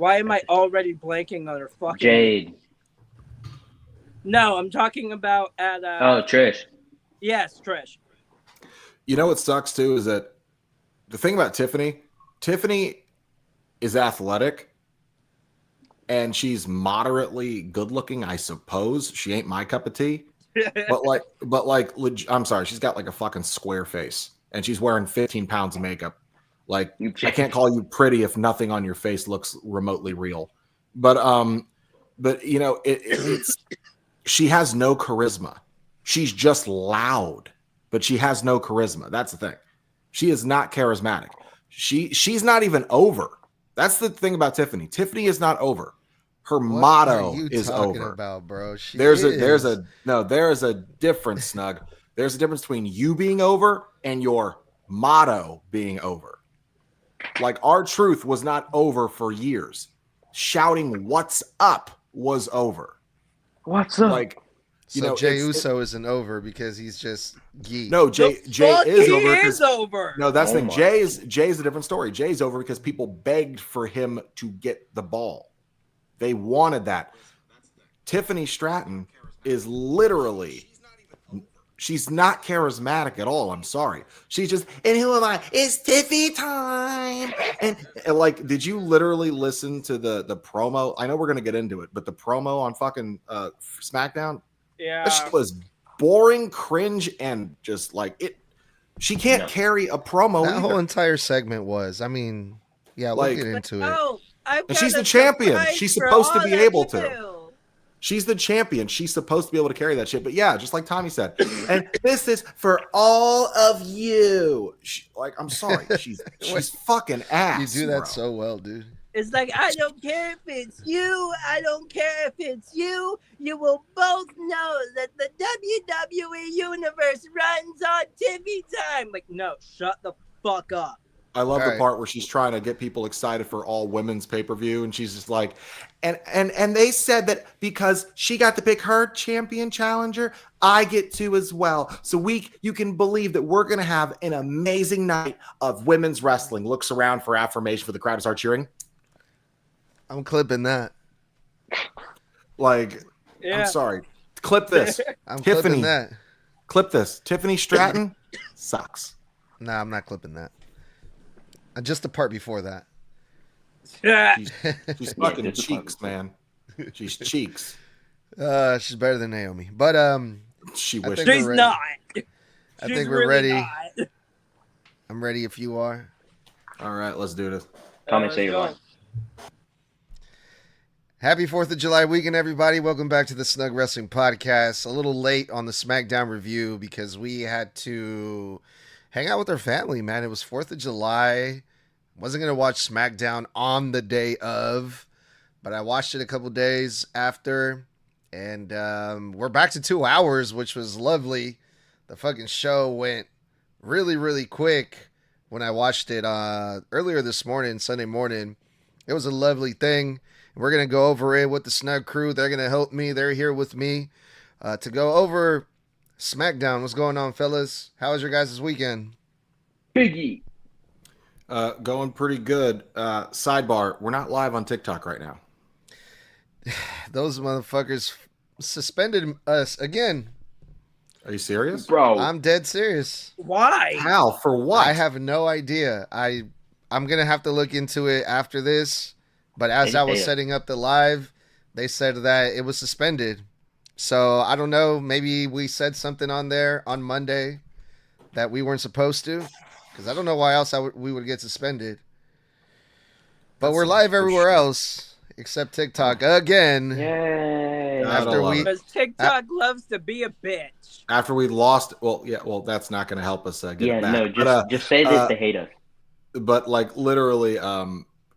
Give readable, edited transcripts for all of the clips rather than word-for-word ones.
Why am I already blanking on her fucking Jade. No, I'm talking about at Oh, Trish. Yes, Trish. You know what sucks too is that the thing about Tiffany is athletic and she's moderately good looking, I suppose. She ain't my cup of tea. I'm sorry, she's got like a fucking square face and she's wearing 15 pounds of makeup. Like, I can't call you pretty if nothing on your face looks remotely real. But you know, it's she has no charisma. She's just loud, but she has no charisma. That's the thing. She is not charismatic. She's not even over. That's the thing about Tiffany. Tiffany is not over. Her motto is over. About, bro? There is a difference, Snug. There's a difference between you being over and your motto being over. Like, R-Truth was not over for years. Shouting "What's up" was over. What's up? Like, you know, Jey Uso isn't over because he's just geek. No, Jay is over. Is over. No, that's the thing. Jay's a different story. Jay's over because people begged for him to get the ball. They wanted that. Tiffany Stratton is literally, she's not charismatic at all. I'm sorry. She's just, and who am I? It's Tiffy time. And like, did you literally listen to the promo? I know we're gonna get into it, but the promo on fucking SmackDown. Yeah, that shit was boring, cringe, and just like it. She can't carry a promo. That whole entire segment was. I mean, yeah, we'll get into it. And she's the champion. She's supposed to be able to. She's the champion. She's supposed to be able to carry that shit. But yeah, just like Tommy said, and this is for all of you. I'm sorry, she's fucking ass. You do that so well, dude. It's like, I don't care if it's you. I don't care if it's you. You will both know that the WWE universe runs on TV time. Like, no, shut the fuck up. I love the part where she's trying to get people excited for all women's pay-per-view, and she's just like, and they said that because she got to pick her champion challenger, I get to as well. So you can believe that we're gonna have an amazing night of women's wrestling. Looks around for affirmation for the crowd to start cheering. I'm clipping that. Like, I'm sorry. Clip this. I'm Tiffany, clipping that. Clip this. Tiffany Stratton sucks. Nah, I'm not clipping that. Just the part before that. She's fucking cheeks, man. She's cheeks. She's better than Naomi. But she wishes. She's not. I think we're ready. I'm ready if you are. All right, let's do this. Tommy, say your line. Happy 4th of July weekend, everybody. Welcome back to the Snug Wrestling Podcast. A little late on the SmackDown review because we had to hang out with our family, man. It was 4th of July. Wasn't going to watch SmackDown on the day of, but I watched it a couple days after. And we're back to 2 hours, which was lovely. The fucking show went really, really quick when I watched it earlier this morning, Sunday morning. It was a lovely thing. We're going to go over it with the Snug crew. They're going to help me. They're here with me to go over SmackDown. What's going on, fellas? How was your guys' weekend? Biggie. Going pretty good. Sidebar, we're not live on TikTok right now. Those motherfuckers suspended us again. Are you serious? Bro. I'm dead serious. Why? How? For what? I have no idea. I'm going to have to look into it after this. But as I was setting up the live, they said that it was suspended. So I don't know. Maybe we said something on there on Monday that we weren't supposed to. Because I don't know why else we would get suspended. But we're live everywhere else except TikTok again. Yay. Because TikTok loves to be a bitch. After we lost, well, that's not going to help us get it back. No, just say this to hate us. But like literally,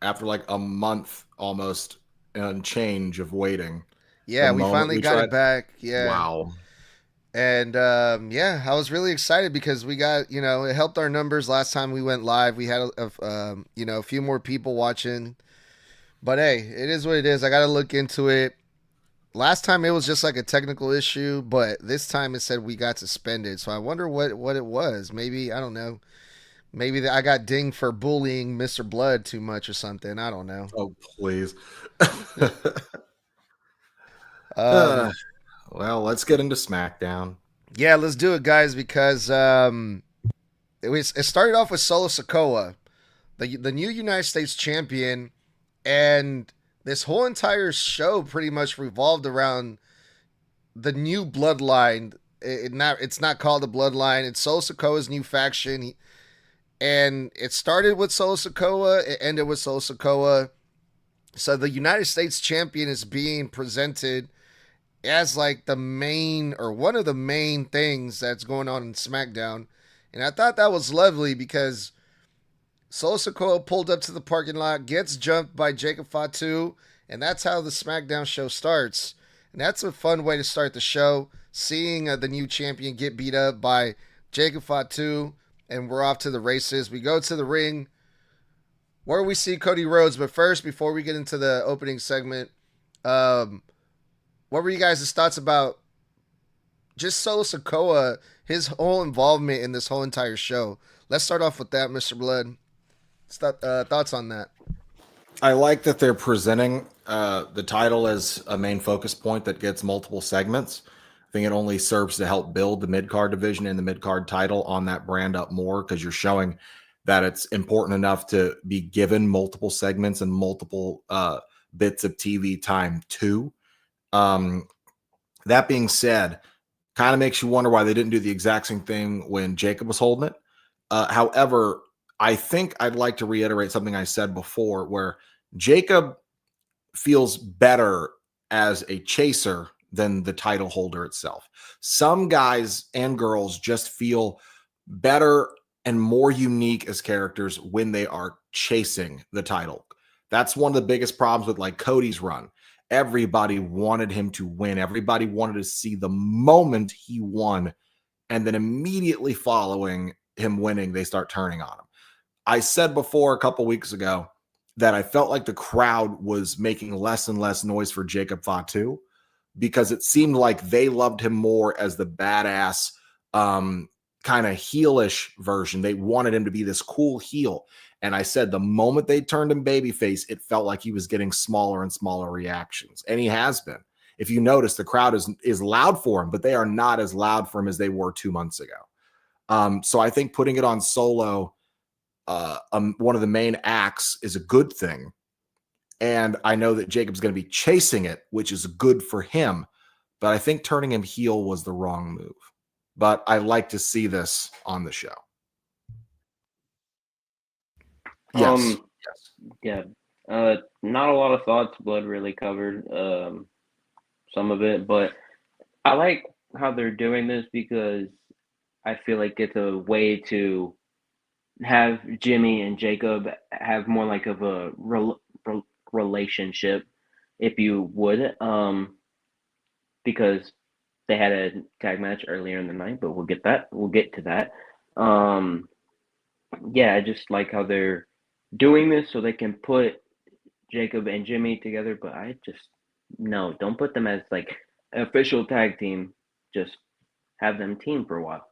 after like a month almost and change of waiting. Yeah, we finally got it back. Yeah. Wow. And I was really excited because we got, it helped our numbers last time we went live. We had a few more people watching. But hey, it is what it is. I got to look into it. Last time it was just like a technical issue, but this time it said we got suspended. So I wonder what it was. Maybe, I don't know. Maybe I got dinged for bullying Mr. Blood too much or something. I don't know. Oh, please. Um, Well, let's get into SmackDown. yeah, let's do it, guys, because it started off with Solo Sikoa, the new United States champion, and this whole entire show pretty much revolved around the new bloodline. It's not called the bloodline. It's Solo Sikoa's new faction, and it started with Solo Sikoa. It ended with Solo Sikoa. So the United States champion is being presented as like the main or one of the main things that's going on in SmackDown. And I thought that was lovely because Solo Sikoa pulled up to the parking lot, gets jumped by Jacob Fatu, and that's how the SmackDown show starts. And that's a fun way to start the show, seeing the new champion get beat up by Jacob Fatu, and we're off to the races. We go to the ring where we see Cody Rhodes. But first, before we get into the opening segment, what were you guys' thoughts about just Solo Sikoa, his whole involvement in this whole entire show? Let's start off with that, Mr. Blood. Thoughts on that? I like that they're presenting the title as a main focus point that gets multiple segments. I think it only serves to help build the mid-card division and the mid-card title on that brand up more, because you're showing that it's important enough to be given multiple segments and multiple bits of TV time too. That being said, kind of makes you wonder why they didn't do the exact same thing when Jacob was holding it. However, I think I'd like to reiterate something I said before, where Jacob feels better as a chaser than the title holder itself. Some guys and girls just feel better and more unique as characters when they are chasing the title. That's one of the biggest problems with like Cody's run. Everybody wanted him to win. Everybody wanted to see the moment he won. And then immediately following him winning, they start turning on him. I said before a couple weeks ago that I felt like the crowd was making less and less noise for Jacob Fatu because it seemed like they loved him more as the badass, kind of heelish version. They wanted him to be this cool heel. And I said the moment they turned him babyface, it felt like he was getting smaller and smaller reactions. And he has been. If you notice, the crowd is loud for him, but they are not as loud for him as they were 2 months ago. So I think putting it on Solo, one of the main acts, is a good thing. And I know that Jacob's going to be chasing it, which is good for him. But I think turning him heel was the wrong move. But I like to see this on the show. Yes. Yeah. Not a lot of thoughts. Blood really covered some of it, but I like how they're doing this because I feel like it's a way to have Jimmy and Jacob have more like of a relationship, if you would, because they had a tag match earlier in the night, but we'll get to that. Yeah, I just like how they're doing this so they can put Jacob and Jimmy together, but no, don't put them as like an official tag team. Just have them team for a while.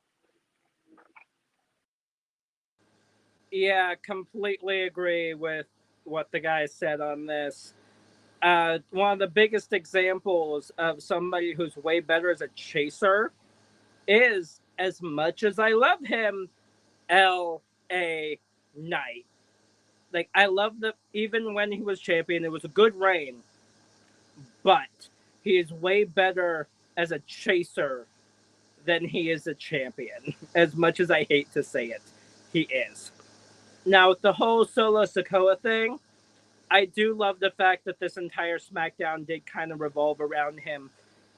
Yeah, completely agree with what the guy said on this. One of the biggest examples of somebody who's way better as a chaser is, as much as I love him, L.A. Knight. Like, I love that even when he was champion, it was a good reign, but he is way better as a chaser than he is a champion. As much as I hate to say it, he is. Now, with the whole Solo Sikoa thing, I do love the fact that this entire SmackDown did kind of revolve around him,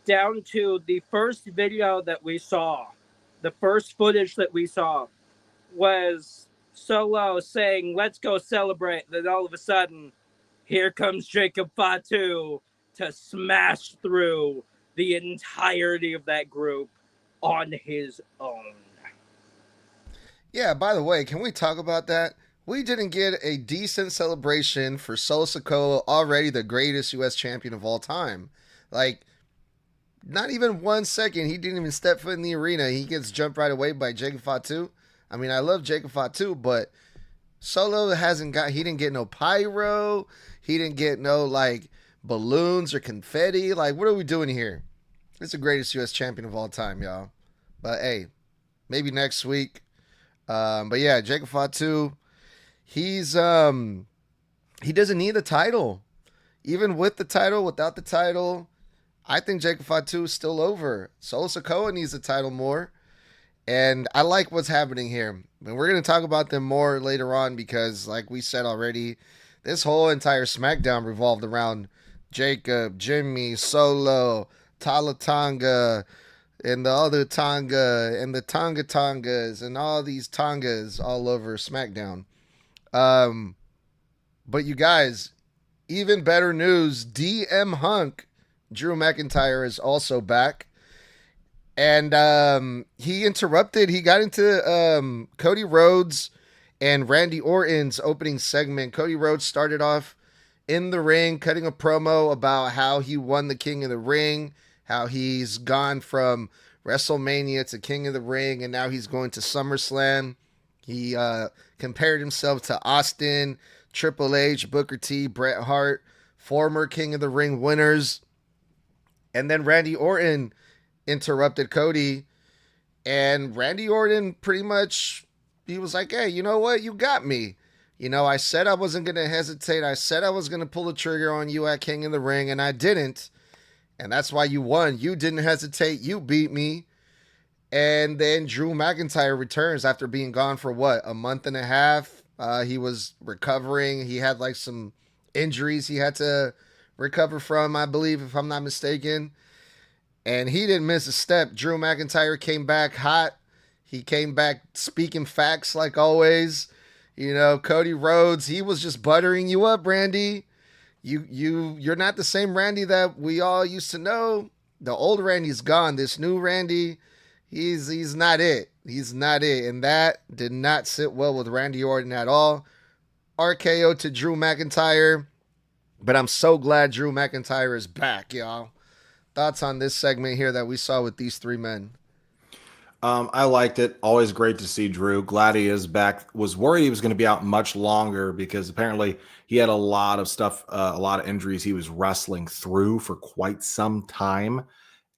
down to the first video that we saw. The first footage that we saw was Solo saying, "Let's go celebrate." Then all of a sudden, here comes Jacob Fatu to smash through the entirety of that group on his own. Yeah, by the way, can we talk about that? We didn't get a decent celebration for Solo Sikoa, already the greatest U.S. champion of all time. Like, not even 1 second. He didn't even step foot in the arena. He gets jumped right away by Jacob Fatu. I mean, I love Jacob Fatu, but Solo he didn't get no pyro. He didn't get no like balloons or confetti. Like, what are we doing here? It's the greatest U.S. champion of all time, y'all. But hey, maybe next week. But yeah, Jacob Fatu, he doesn't need the title. Even with the title, without the title, I think Jacob Fatu is still over. Solo Sikoa needs the title more. And I like what's happening here. And we're going to talk about them more later on because, like we said already, this whole entire SmackDown revolved around Jacob, Jimmy, Solo, Talatanga, and the other Tonga, and the Tongas, and all these Tongas all over SmackDown. But you guys, even better news, DM Hunk, Drew McIntyre, is also back. And he got into Cody Rhodes and Randy Orton's opening segment. Cody Rhodes started off in the ring, cutting a promo about how he won the King of the Ring, how he's gone from WrestleMania to King of the Ring, and now he's going to SummerSlam. He compared himself to Austin, Triple H, Booker T, Bret Hart, former King of the Ring winners. And then Randy Orton interrupted Cody, and Randy Orton pretty much, he was like, hey, you know what? You got me. You know, I said I wasn't going to hesitate. I said I was going to pull the trigger on you at King of the Ring, and I didn't. And that's why you won. You didn't hesitate. You beat me. And then Drew McIntyre returns after being gone for what, a month and a half? He was recovering. He had like some injuries he had to recover from, I believe, if I'm not mistaken. And he didn't miss a step. Drew McIntyre came back hot. He came back speaking facts like always. You know, Cody Rhodes, he was just buttering you up, Randy. You're not the same Randy that we all used to know. The old Randy's gone. This new Randy, he's not it. He's not it. And that did not sit well with Randy Orton at all. RKO to Drew McIntyre. But I'm so glad Drew McIntyre is back, y'all. Thoughts on this segment here that we saw with these three men? I liked it. Always great to see Drew. Glad he is back. Was worried he was going to be out much longer because apparently he had a lot of stuff, a lot of injuries he was wrestling through for quite some time.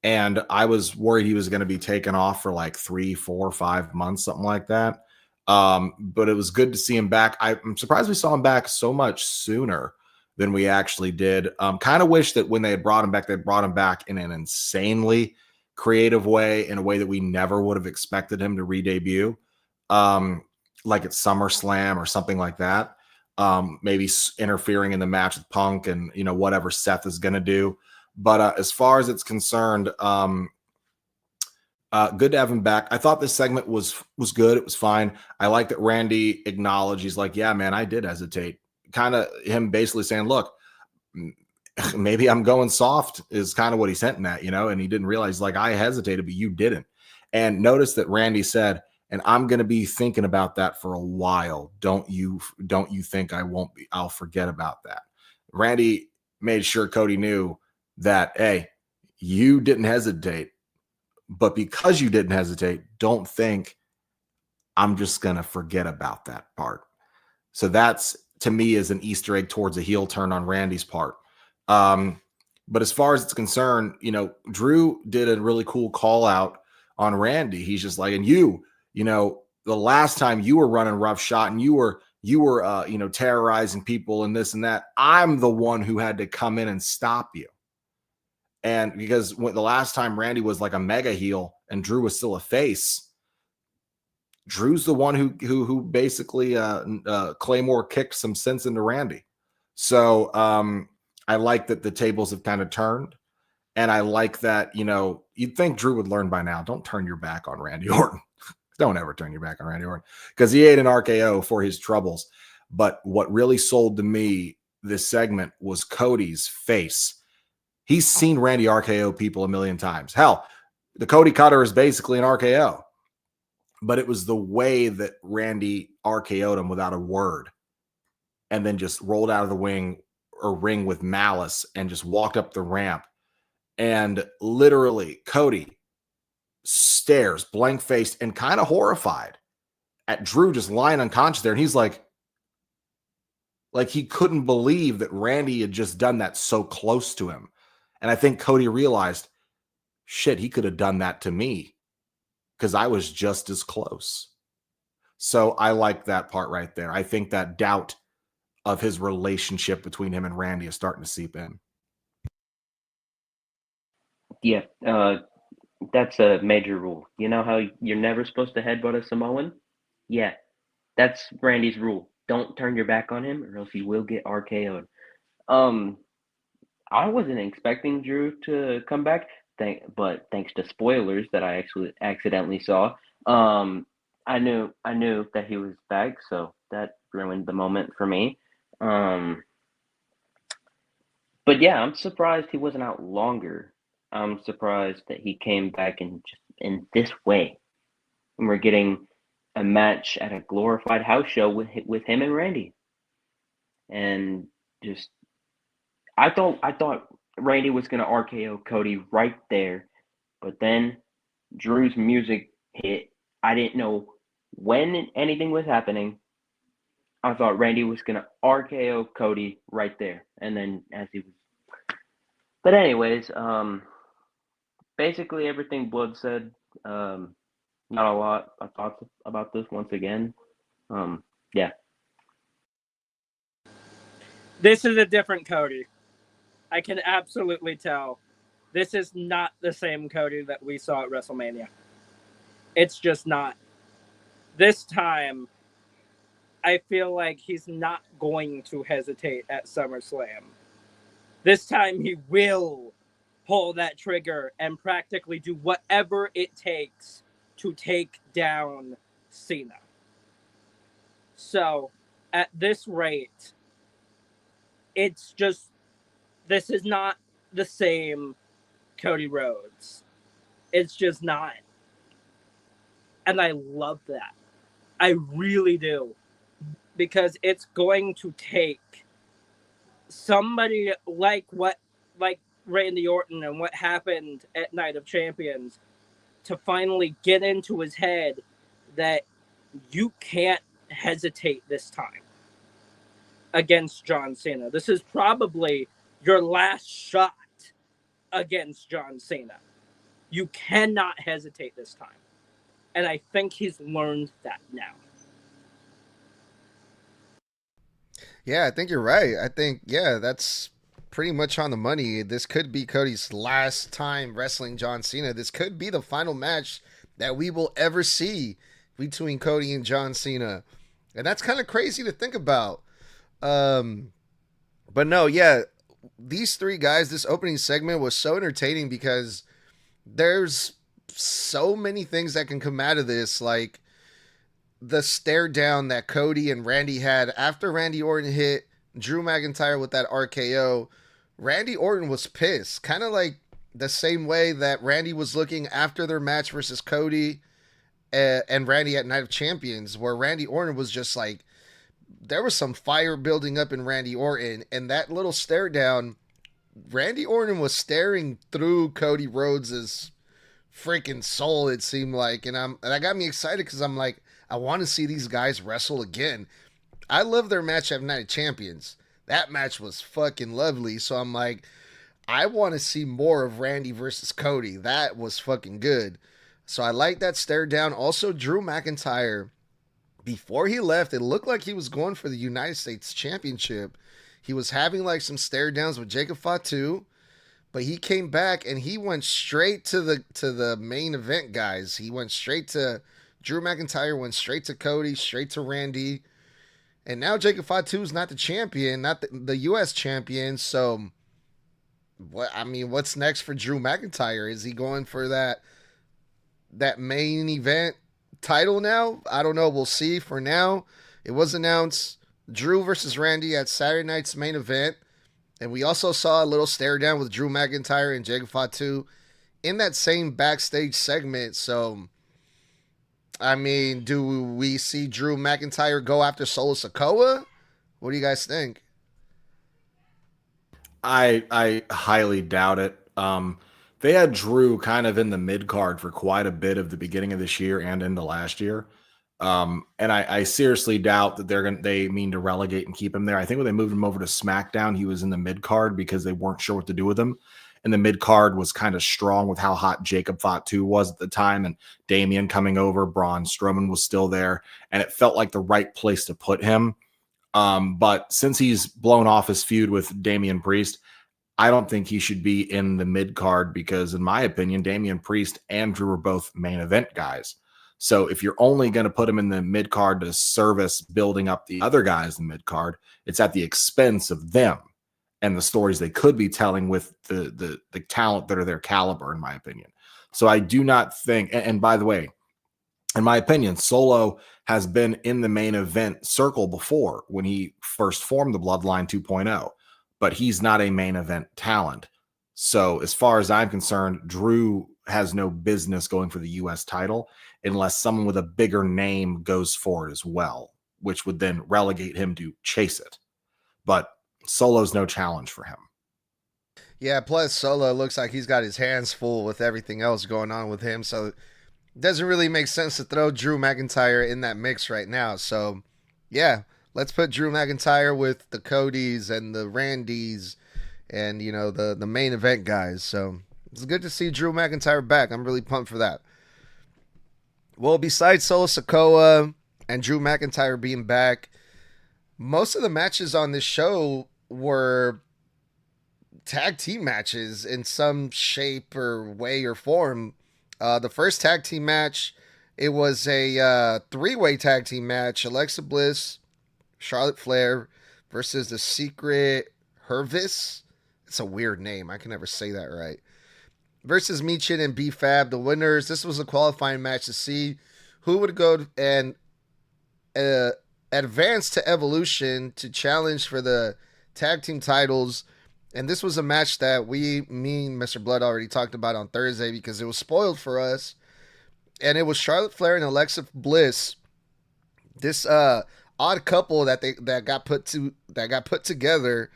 And I was worried he was going to be taken off for like 3, 4, 5 months, something like that. But it was good to see him back. I'm surprised we saw him back so much sooner than we actually did. Kind of wish that when they brought him back in an insanely creative way, in a way that we never would have expected him to re-debut, like at SummerSlam or something like that. Maybe interfering in the match with Punk and, you know, whatever Seth is going to do. But as far as it's concerned, good to have him back. I thought this segment was good. It was fine. I like that Randy acknowledged, he's like, yeah, man, I did hesitate. Kind of him basically saying, look, maybe I'm going soft is kind of what he's hinting at, you know, and he didn't realize, like, I hesitated, but you didn't. And notice that Randy said, and I'm going to be thinking about that for a while. Don't you think I won't be? I'll forget about that. Randy made sure Cody knew that, hey, you didn't hesitate, but because you didn't hesitate, don't think I'm just going to forget about that part. So that's, to me, is an Easter egg towards a heel turn on Randy's part. But as far as it's concerned, you know, Drew did a really cool call out on Randy. He's just like, and you know, the last time you were running roughshod and you were, you know, terrorizing people and this and that, I'm the one who had to come in and stop you. And because when the last time Randy was like a mega heel and Drew was still a face, Drew's the one who basically Claymore kicked some sense into Randy. So I like that the tables have kind of turned, and I like that, you know, you'd think Drew would learn by now. Don't turn your back on Randy Orton. Don't ever turn your back on Randy Orton, because he ate an RKO for his troubles. But what really sold to me this segment was Cody's face. He's seen Randy RKO people a million times. Hell, the Cody Cutter is basically an RKO. But it was the way that Randy RKO'd him without a word and then just rolled out of the ring with malice and just walked up the ramp. And literally, Cody stares blank-faced and kind of horrified at Drew just lying unconscious there, and he's like he couldn't believe that Randy had just done that so close to him. And I think Cody realized, shit, he could have done that to me because I was just as close. So I like that part right there. I think that doubt of his relationship between him and Randy is starting to seep in. Yeah, that's a major rule. You know how you're never supposed to headbutt a Samoan? Yeah, that's Randy's rule. Don't turn your back on him, or else you will get RKO'd. I wasn't expecting Drew to come back, but thanks to spoilers that I actually accidentally saw, I knew that he was back, so that ruined the moment for me. But yeah, I'm surprised he wasn't out longer. I'm surprised that he came back in this way, and we're getting a match at a glorified house show with him and Randy, and just I thought Randy was gonna RKO Cody right there, but then Drew's music hit. I didn't know when anything was happening. I thought Randy was gonna RKO Cody right there, and then as he was. But anyways, basically everything Blood said. Not a lot of thoughts about this once again. Yeah. This is a different Cody. I can absolutely tell. This is not the same Cody that we saw at WrestleMania. It's just not. This time, I feel like he's not going to hesitate at SummerSlam. This time, he will pull that trigger and practically do whatever it takes to take down Cena. So, at this rate, it's just, this is not the same Cody Rhodes. It's just not. And I love that. I really do. Because it's going to take somebody like Randy Orton and what happened at Night of Champions to finally get into his head that you can't hesitate this time against John Cena. This is probably your last shot against John Cena. You cannot hesitate this time. And I think he's learned that now. Yeah, I think you're right. I think, yeah, that's pretty much on the money. This could be Cody's last time wrestling John Cena. This could be the final match that we will ever see between Cody and John Cena. And that's kind of crazy to think about. But no, yeah, these three guys, this opening segment was so entertaining because there's so many things that can come out of this. Like the stare down that Cody and Randy had after Randy Orton hit Drew McIntyre with that RKO. Randy Orton was pissed, kind of like the same way that Randy was looking after their match versus Cody and Randy at Night of Champions, where Randy Orton was just like, there was some fire building up in Randy Orton, and that little stare down, Randy Orton was staring through Cody Rhodes's freaking soul, it seemed like, and that got me excited because I'm like, I want to see these guys wrestle again. I love their match at Night of Champions. That match was fucking lovely, so I'm like, I want to see more of Randy versus Cody. That was fucking good. So I like that stare down. Also, Drew McIntyre, before he left, it looked like he was going for the United States Championship. He was having like some stare downs with Jacob Fatu, but he came back and he went straight to the main event, guys. He went straight to Drew McIntyre, went straight to Cody, straight to Randy. And now Jacob Fatu is not the champion, not the U.S. champion. So, what's next for Drew McIntyre? Is he going for that main event title now? I don't know. We'll see. For now, it was announced Drew versus Randy at Saturday night's main event. And we also saw a little stare down with Drew McIntyre and Jacob Fatu in that same backstage segment. So, do we see Drew McIntyre go after Solo Sikoa? What do you guys think? I highly doubt it. They had Drew kind of in the mid card for quite a bit of the beginning of this year and into last year. And I seriously doubt that they mean to relegate and keep him there. I think when they moved him over to SmackDown, he was in the mid card because they weren't sure what to do with him. And the mid card was kind of strong with how hot Jacob Fatu was at the time, and Damian coming over, Braun Strowman was still there, and it felt like the right place to put him. But since he's blown off his feud with Damian Priest, I don't think he should be in the mid card because, in my opinion, Damian Priest and Drew are both main event guys. So if you're only going to put him in the mid card to service building up the other guys in the mid card, it's at the expense of them and the stories they could be telling with the talent that are their caliber, in my opinion. So I do not think, and by the way, in my opinion, Solo has been in the main event circle before when he first formed the Bloodline 2.0, but he's not a main event talent. So as far as I'm concerned, Drew has no business going for the U.S. title unless someone with a bigger name goes for it as well, which would then relegate him to chase it. But Solo's no challenge for him. Yeah, plus Solo looks like he's got his hands full with everything else going on with him, so it doesn't really make sense to throw Drew McIntyre in that mix right now. So, yeah, let's put Drew McIntyre with the Codys and the Randys and, you know, the main event guys. So it's good to see Drew McIntyre back. I'm really pumped for that. Well, besides Solo Sikoa and Drew McIntyre being back, most of the matches on this show were tag team matches in some shape or way or form. The first tag team match, it was a three-way tag team match. Alexa Bliss, Charlotte Flair versus the Secret Hervis. It's a weird name. I can never say that right. Versus Michin and B-Fab, the winners. This was a qualifying match to see who would go and advance to Evolution to challenge for the tag team titles. And this was a match that me and Mr. Blood already talked about on Thursday because it was spoiled for us. And it was Charlotte Flair and Alexa Bliss. This odd couple that got put together.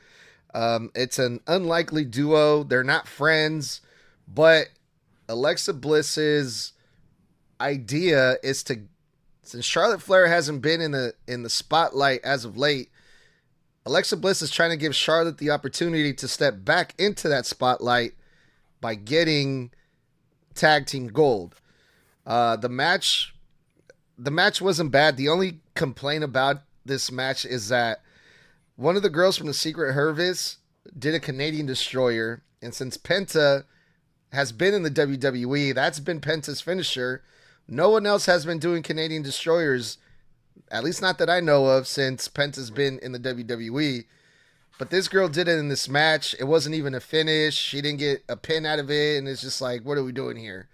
It's an unlikely duo. They're not friends. But Alexa Bliss's idea is to, since Charlotte Flair hasn't been in the spotlight as of late, Alexa Bliss is trying to give Charlotte the opportunity to step back into that spotlight by getting tag team gold. The match wasn't bad. The only complaint about this match is that one of the girls from the Secret Hervis did a Canadian Destroyer, and since Penta has been in the WWE, that's been Penta's finisher. No one else has been doing Canadian Destroyers, at least not that I know of, since Penta's been in the WWE. But this girl did it in this match. It wasn't even a finish. She didn't get a pin out of it, and it's just like, what are we doing here?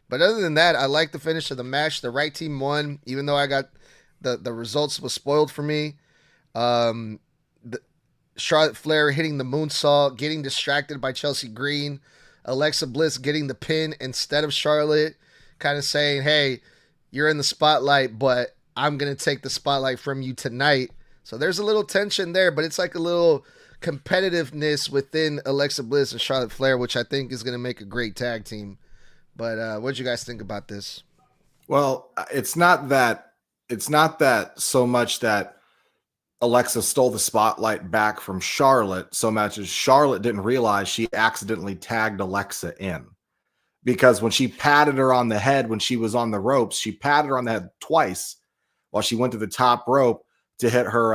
But other than that, I like the finish of the match. The right team won, even though I got the results was spoiled for me. Charlotte Flair hitting the moonsault, getting distracted by Chelsea Green. Alexa Bliss getting the pin instead of Charlotte, kind of saying, hey, you're in the spotlight, but I'm going to take the spotlight from you tonight. So there's a little tension there, but it's like a little competitiveness within Alexa Bliss and Charlotte Flair, which I think is going to make a great tag team. But what do you guys think about this? Well, it's not that so much that Alexa stole the spotlight back from Charlotte so much as Charlotte didn't realize she accidentally tagged Alexa in. Because when she patted her on the head when she was on the ropes, she patted her on the head twice while she went to the top rope to hit her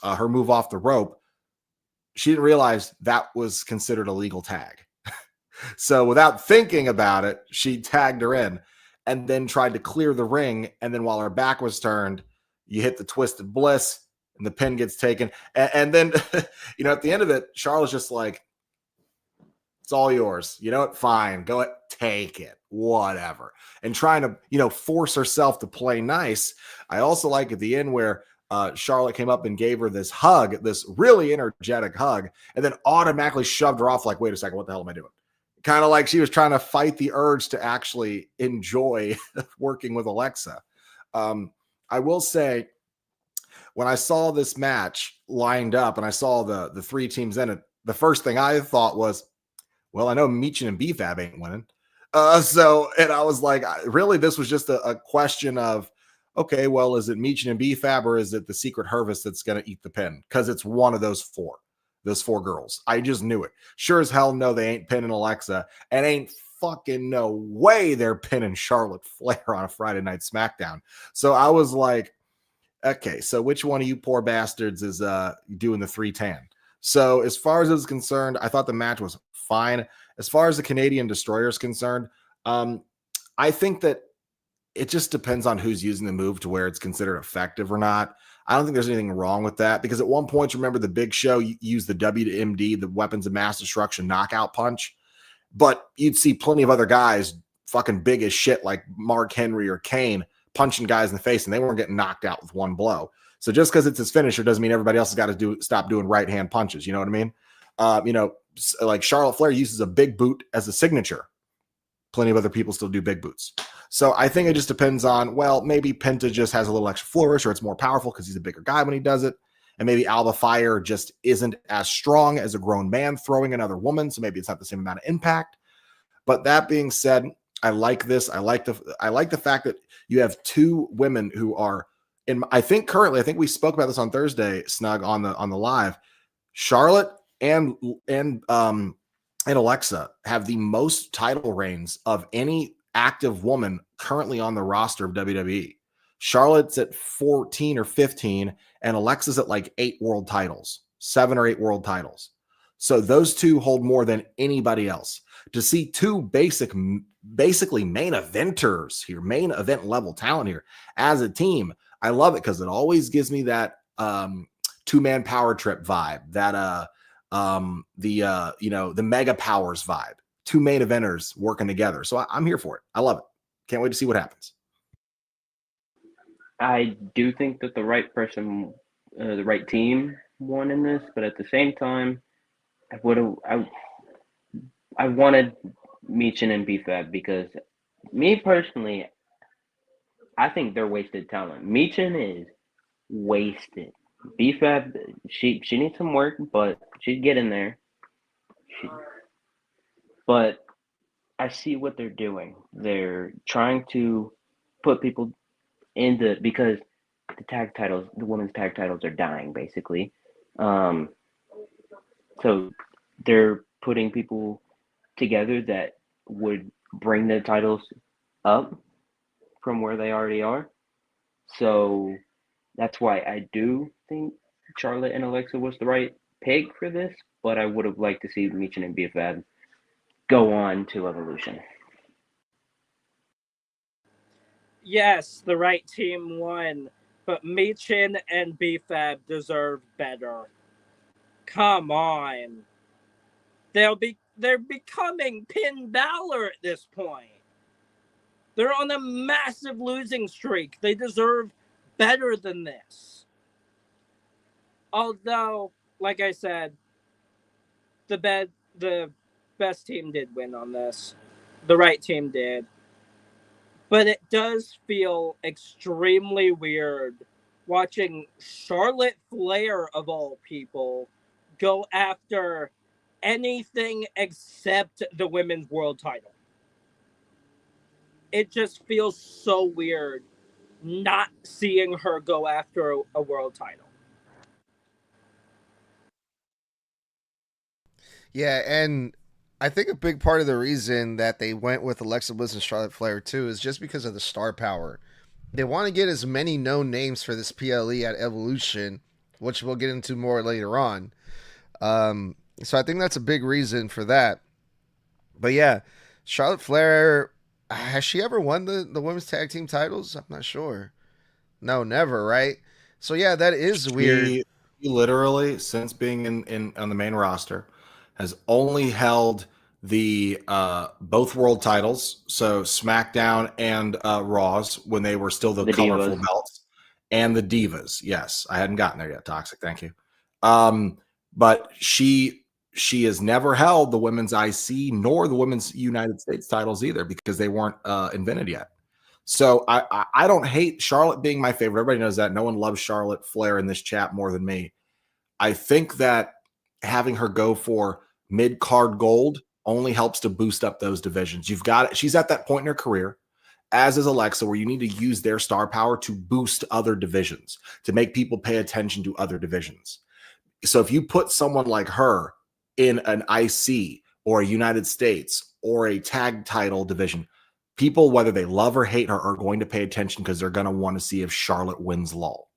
her move off the rope. She didn't realize that was considered a legal tag. So without thinking about it, she tagged her in and then tried to clear the ring. And then while her back was turned, you hit the Twisted Bliss and the pin gets taken. And then, you know, at the end of it, Charlotte's just like, it's all yours. You know what? Fine. Go ahead. Take it. Whatever. And trying to, you know, force herself to play nice. I also like at the end where Charlotte came up and gave her this hug, this really energetic hug, and then automatically shoved her off like, wait a second, what the hell am I doing? Kind of like she was trying to fight the urge to actually enjoy working with Alexa. I will say, when I saw this match lined up and I saw the three teams in it, the first thing I thought was, well, I know Michin and B-Fab ain't winning. And I was like, really, this was just a question of, okay, well, is it Meechin and B-Fab, or is it the Secret Harvest that's going to eat the pin? Because it's one of those four girls. I just knew it. Sure as hell no, they ain't pinning Alexa, and ain't fucking no way they're pinning Charlotte Flair on a Friday Night SmackDown. So I was like, okay, so which one of you poor bastards is doing the 310? So as far as it was concerned, I thought the match was fine. As far as the Canadian Destroyer is concerned, I think that it just depends on who's using the move to where it's considered effective or not. I don't think there's anything wrong with that, because at one point, remember the Big Show used the WMD, the Weapons of Mass Destruction knockout punch, but you'd see plenty of other guys fucking big as shit like Mark Henry or Kane punching guys in the face, and they weren't getting knocked out with one blow. So just because it's his finisher doesn't mean everybody else has got to stop doing right hand punches. You know what I mean? Like Charlotte Flair uses a big boot as a signature. Plenty of other people still do big boots. So I think it just depends on, well, maybe Penta just has a little extra flourish, or it's more powerful because he's a bigger guy when he does it. And maybe Alba Fire just isn't as strong as a grown man throwing another woman. So maybe it's not the same amount of impact. But that being said, I like this. I like the fact that you have two women who are I think we spoke about this on Thursday, Snug, on the live. Charlotte and Alexa have the most title reigns of any active woman currently on the roster of WWE. Charlotte's at 14 or 15, and Alexa's at like 7 or 8 world titles. So those two hold more than anybody else. To see two basically main eventers here, main event level talent here as a team, I love it, because it always gives me that 2-man power trip vibe, that the mega powers vibe. Two main eventers working together. So I'm here for it. I love it. Can't wait to see what happens. I do think that the right person, the right team won in this, but at the same time, I wanted Meechin and B-Fab, because me personally, I think they're wasted talent. Meechin is wasted. B-Fab, she needs some work, but she's getting there. But I see what they're doing. They're trying to put people because the women's tag titles are dying, basically. So they're putting people together that would bring the titles up from where they already are. So that's why I do think Charlotte and Alexa was the right pick for this, but I would have liked to see Meechin and B-Fab go on to Evolution. Yes, the right team won, but Meechin and B-Fab deserve better. Come on. They're becoming Finn Balor at this point. They're on a massive losing streak. They deserve better than this. Although, like I said, the best team did win on this. The right team did. But it does feel extremely weird watching Charlotte Flair, of all people, go after anything except the women's world title. It just feels so weird not seeing her go after a world title. Yeah, and I think a big part of the reason that they went with Alexa Bliss and Charlotte Flair too is just because of the star power. They want to get as many known names for this PLE at Evolution, which we'll get into more later on. So I think that's a big reason for that. But yeah, Charlotte Flair, has she ever won the women's tag team titles? I'm not sure. No, never, right? So yeah, that is weird. She literally, since being in on the main roster, has only held the both world titles, so SmackDown and Raw's, when they were still the colorful Divas. belts, and the Divas. Yes, I hadn't gotten there yet. Toxic, thank you. But she has never held the women's IC nor the women's United States titles either, because they weren't invented yet. So I don't hate Charlotte being my favorite. Everybody knows that. No one loves Charlotte Flair in this chat more than me. I think that having her go for mid-card gold only helps to boost up those divisions. You've got it. She's at that point in her career, as is Alexa, where you need to use their star power to boost other divisions, to make people pay attention to other divisions. So if you put someone like her in an IC or a United States or a tag title division, people, whether they love or hate her, are going to pay attention because they're going to want to see if Charlotte wins lol.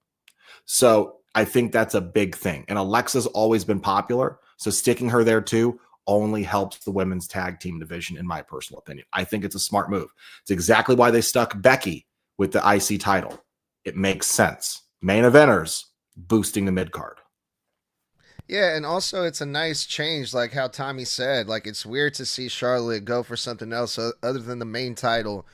So I think that's a big thing. And Alexa's always been popular. So sticking her there too only helps the women's tag team division, in my personal opinion. I think it's a smart move. It's exactly why they stuck Becky with the IC title. It makes sense. Main eventers boosting the mid card. Yeah, and also it's a nice change, like how Tommy said. Like, it's weird to see Charlotte go for something else other than the main title,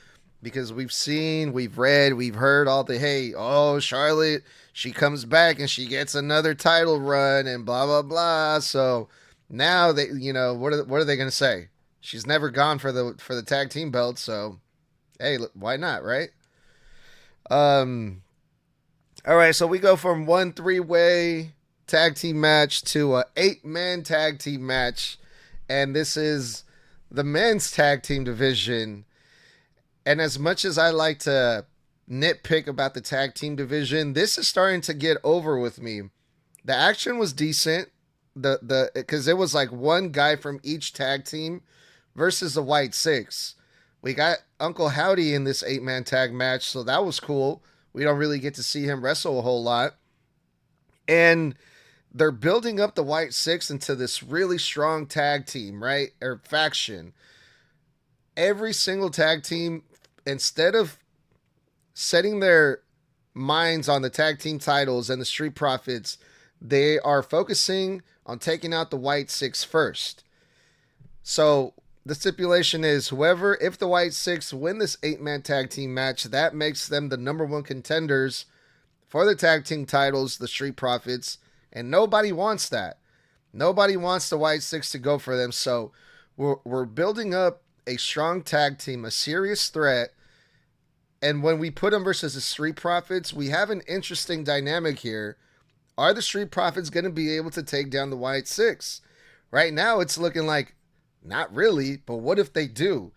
because we've seen, we've read, we've heard all the, hey, oh, Charlotte, she comes back and she gets another title run and blah blah blah. So now they, what are they going to say? She's never gone for the tag team belt, so hey, why not, right? All right, so we go from 1 3-way tag team match to a 8-man tag team match, and this is the men's tag team division. And as much as I like to nitpick about the tag team division, this is starting to get over with me. The action was decent, because it was like one guy from each tag team versus the White Six. We got Uncle Howdy in this 8-man tag match, so that was cool. We don't really get to see him wrestle a whole lot. And they're building up the White Six into this really strong tag team, right? Or faction. Every single tag team, instead of setting their minds on the tag team titles and the Street Profits, they are focusing on taking out the White Six first. So the stipulation is if the White Six win this 8-man tag team match, that makes them the number 1 contenders for the tag team titles, the Street Profits, and nobody wants that. Nobody wants the White Six to go for them. So we're building up a strong tag team, a serious threat. And when we put them versus the Street Profits, we have an interesting dynamic here. Are the Street Profits going to be able to take down the White Six? Right now, it's looking like not really, but what if they do?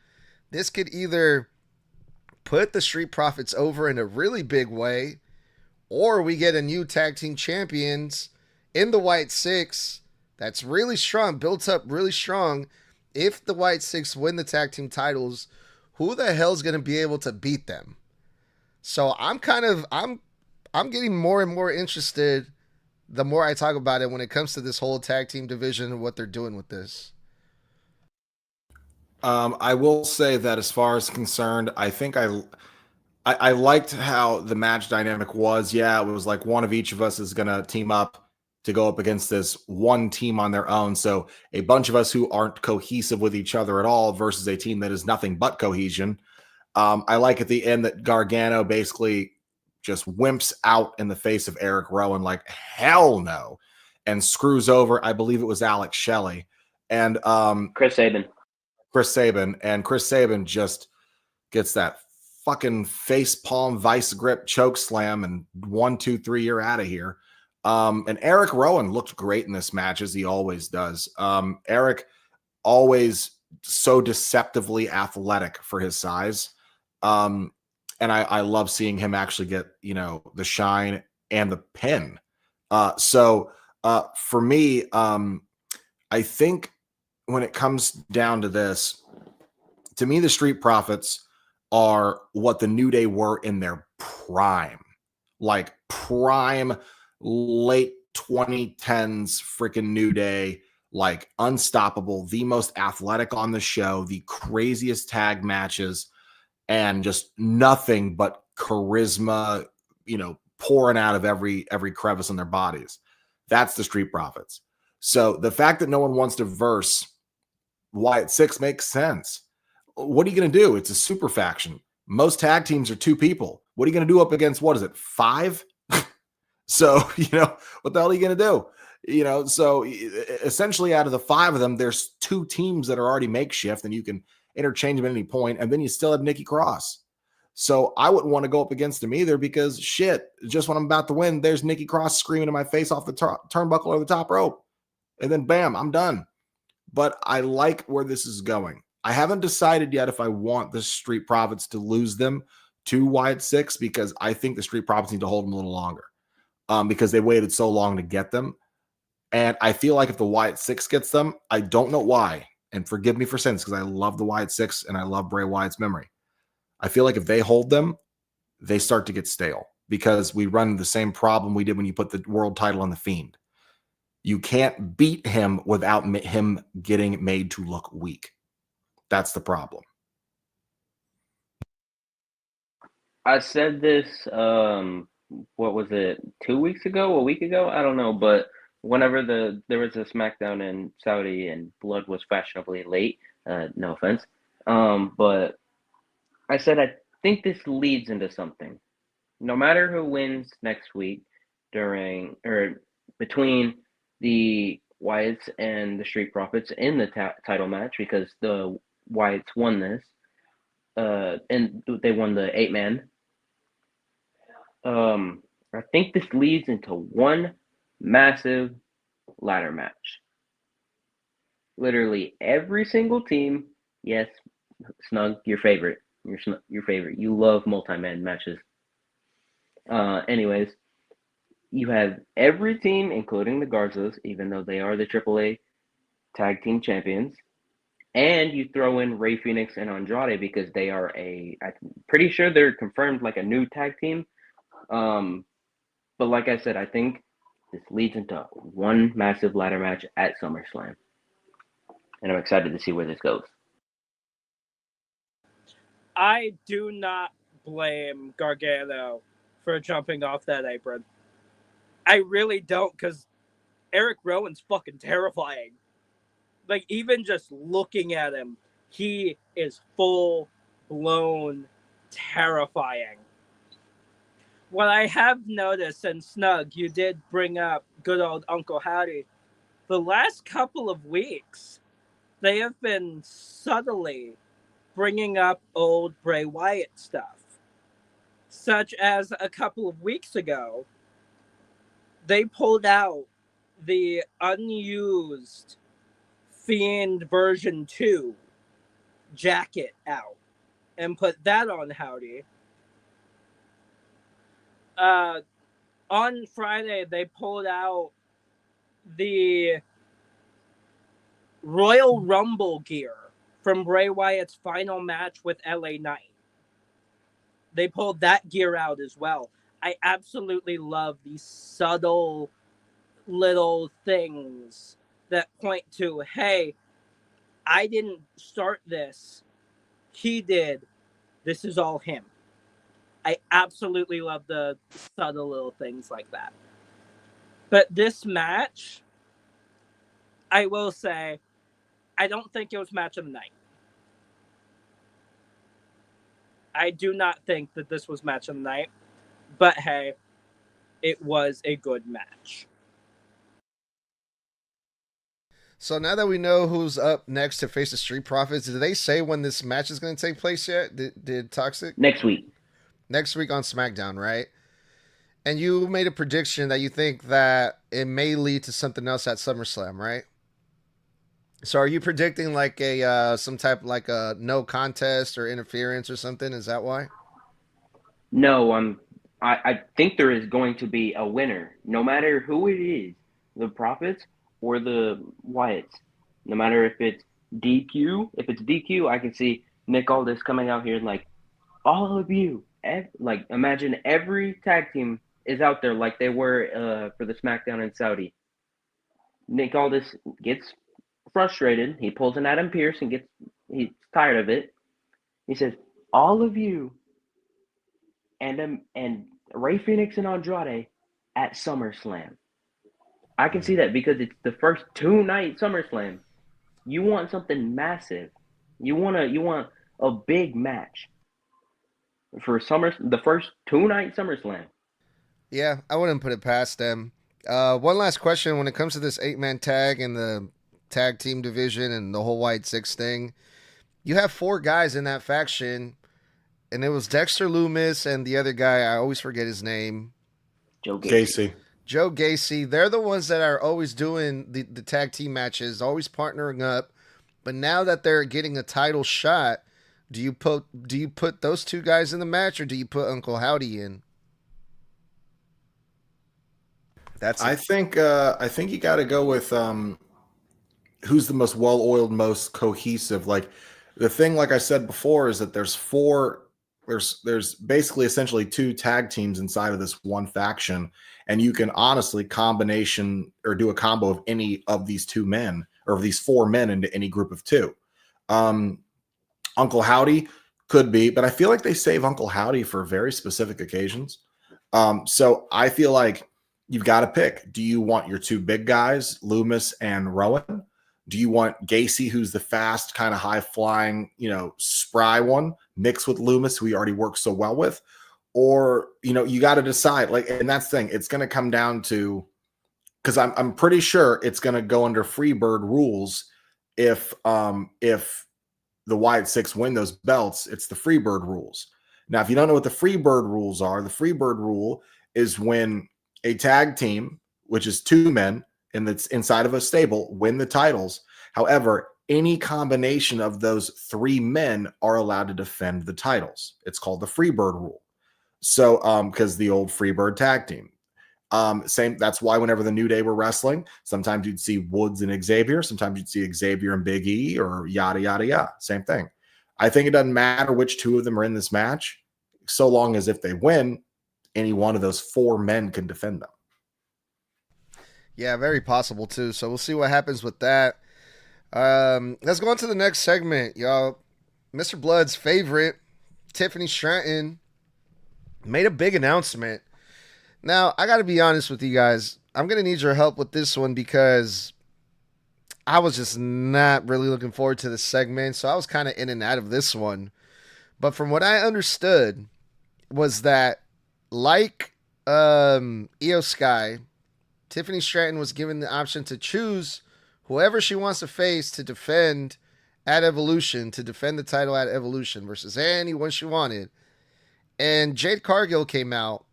This could either put the Street Profits over in a really big way, or we get a new tag team champions in the White Six that's really strong, built up really strong. If the White Six win the tag team titles, who the hell's going to be able to beat them? So I'm getting more and more interested the more I talk about it when it comes to this whole tag team division and what they're doing with this. I will say that as far as concerned, I think I liked how the match dynamic was. Yeah, it was like one of each of us is going to team up to go up against this one team on their own. So a bunch of us who aren't cohesive with each other at all versus a team that is nothing but cohesion. I like at the end that Gargano basically just wimps out in the face of Eric Rowan like, hell no, and screws over, I believe it was Alex Shelley, and Chris Sabin. And Chris Sabin just gets that fucking face palm vice grip choke slam and 1, 2, 3, you're out of here. And Eric Rowan looked great in this match, as he always does. Eric always so deceptively athletic for his size. And I love seeing him actually get, the shine and the pin. So for me, I think when it comes down to this, to me, the Street Profits are what the New Day were in their prime, like prime late 2010s freaking New Day, like unstoppable, the most athletic on the show, the craziest tag matches, and just nothing but charisma, pouring out of every crevice in their bodies. That's the Street Profits. So the fact that no one wants to verse Wyatt Six makes sense. What are you going to do? It's a super faction. Most tag teams are 2 people. What are you going to do up against, 5? So, what the hell are you going to do? So essentially out of the 5 of them, there's 2 teams that are already makeshift and you can interchange them at any point, and then you still have Nikki Cross. So I wouldn't want to go up against him either because just when I'm about to win, there's Nikki Cross screaming in my face off the turnbuckle or the top rope. And then bam, I'm done. But I like where this is going. I haven't decided yet if I want the Street Profits to lose them to Wyatt Six, because I think the Street Profits need to hold them a little longer, because they waited so long to get them. And I feel like if the Wyatt Six gets them, I don't know why, and forgive me for saying this because I love the Wyatt Six and I love Bray Wyatt's memory. I feel like if they hold them, they start to get stale, because we run the same problem we did when you put the world title on the Fiend. You can't beat him without him getting made to look weak. That's the problem. I said this, what was it, 2 weeks ago, a week ago? I don't know, but whenever there was a SmackDown in Saudi and blood was fashionably late, no offense, but I said I think this leads into something. No matter who wins next week during or between the Wyatts and the Street Profits in the title match, because the Wyatts won this, and they won the 8-man. I think this leads into one massive ladder match. Literally every single team, yes, Snug, your favorite. Your favorite. You love multi-man matches. Anyways, you have every team, including the Garzas, even though they are the AAA tag team champions, and you throw in Rey Fenix and Andrade because they are I'm pretty sure they're confirmed like a new tag team. But like I said, I think this leads into one massive ladder match at SummerSlam, and I'm excited to see where this goes. I do not blame Gargano for jumping off that apron. I really don't, because Eric Rowan's fucking terrifying. Like, even just looking at him, he is full-blown terrifying. What I have noticed, and Snug, you did bring up good old Uncle Howdy, the last couple of weeks, they have been subtly bringing up old Bray Wyatt stuff. Such as a couple of weeks ago, they pulled out the unused Fiend version 2 jacket out and put that on Howdy. On Friday, they pulled out the Royal Rumble gear from Bray Wyatt's final match with LA Knight. They pulled that gear out as well. I absolutely love these subtle little things that point to, hey, I didn't start this. He did. This is all him. I absolutely love the subtle little things like that. But this match, I will say, I don't think it was match of the night. I do not think that this was match of the night. But hey, it was a good match. So now that we know who's up next to face the Street Profits, did they say when this match is going to take place yet? Did Toxic? Next week. Next week on SmackDown, right? And you made a prediction that you think that it may lead to something else at SummerSlam, right? So are you predicting like a some type like a no contest or interference or something? Is that why? No, I think there is going to be a winner, no matter who it is, the Profits or the Wyatts. No matter if it's DQ. If it's DQ, I can see Nick Aldis coming out here and like, all of you, like imagine every tag team is out there like they were for the SmackDown in Saudi. Nick Aldis gets frustrated. He pulls an Adam Pearce and he's tired of it. He says, all of you and Rey Fenix and Andrade at SummerSlam. I can see that because it's the first 2-night SummerSlam. You want something massive. You want a big match for the first 2-night SummerSlam. Yeah, I wouldn't put it past them. One last question: when it comes to this 8-man tag and the tag team division and the whole Wyatt Six thing, you have 4 guys in that faction, and it was Dexter Loomis and the other guy. I always forget his name. Joe Gacy. Joe Gacy. They're the ones that are always doing the tag team matches, always partnering up But now that they're getting a title shot, do you put those two guys in the match, or do you put Uncle Howdy in? I think you got to go with who's the most well-oiled, most cohesive. Like the thing, like I said before, is that there's basically essentially 2 tag teams inside of this one faction, and you can honestly combination or do a combo of any of these 2 men or of these 4 men into any group of 2. Uncle Howdy could be, but I feel like they save Uncle Howdy for very specific occasions. So I feel like you've got to pick. Do you want your 2 big guys, Loomis and Rowan? Do you want Gacy, who's the fast, kind of high-flying, spry one, mixed with Loomis, who he already works so well with? Or, you got to decide. And that's the thing. It's going to come down to, because I'm pretty sure it's going to go under Freebird rules. If the Wyatt Six win those belts, it's the Freebird rules. Now, if you don't know what the Freebird rules are, the Freebird rule is when a tag team, which is 2 men, and that's inside of a stable, win the titles. However, any combination of those 3 men are allowed to defend the titles. It's called the Freebird rule. So, because the old Freebird tag team. Same. That's why whenever the New Day were wrestling, sometimes you'd see Woods and Xavier. Sometimes you'd see Xavier and Big E, or yada, yada, yada. Same thing. I think it doesn't matter which 2 of them are in this match, so long as if they win, any one of those 4 men can defend them. Yeah, very possible too. So we'll see what happens with that. Let's go on to the next segment, y'all. Mr. Blood's favorite, Tiffany Stratton, made a big announcement. Now, I got to be honest with you guys. I'm going to need your help with this one because I was just not really looking forward to this segment. So I was kind of in and out of this one. But from what I understood was that, like Io Sky, Tiffany Stratton was given the option to choose whoever she wants to face to defend at Evolution, to defend the title at Evolution versus anyone she wanted. And Jade Cargill came out.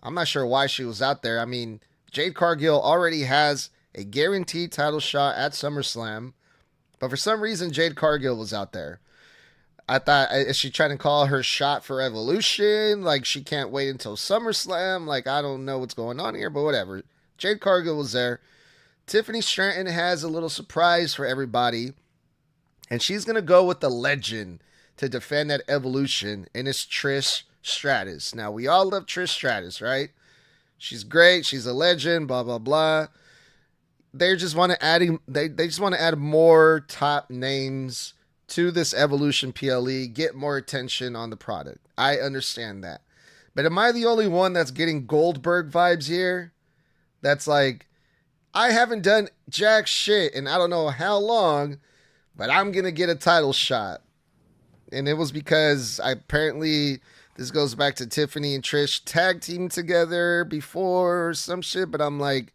I'm not sure why she was out there. I mean, Jade Cargill already has a guaranteed title shot at SummerSlam, but for some reason, Jade Cargill was out there. I thought, is she trying to call her shot for Evolution? Like, she can't wait until SummerSlam? Like, I don't know what's going on here, but whatever. Jade Cargill was there. Tiffany Stratton has a little surprise for everybody, and she's going to go with the legend to defend that Evolution, and it's Trish Stratus. Now, we all love Trish Stratus, right? She's great. She's a legend, blah, blah, blah. They just want to add they just want to add more top names to this Evolution PLE, get more attention on the product. I understand that. But am I the only one that's getting Goldberg vibes here? That's like, I haven't done jack shit in I don't know how long, but I'm going to get a title shot. And it was because apparently this goes back to Tiffany and Trish tag team together before or some shit. But I'm like,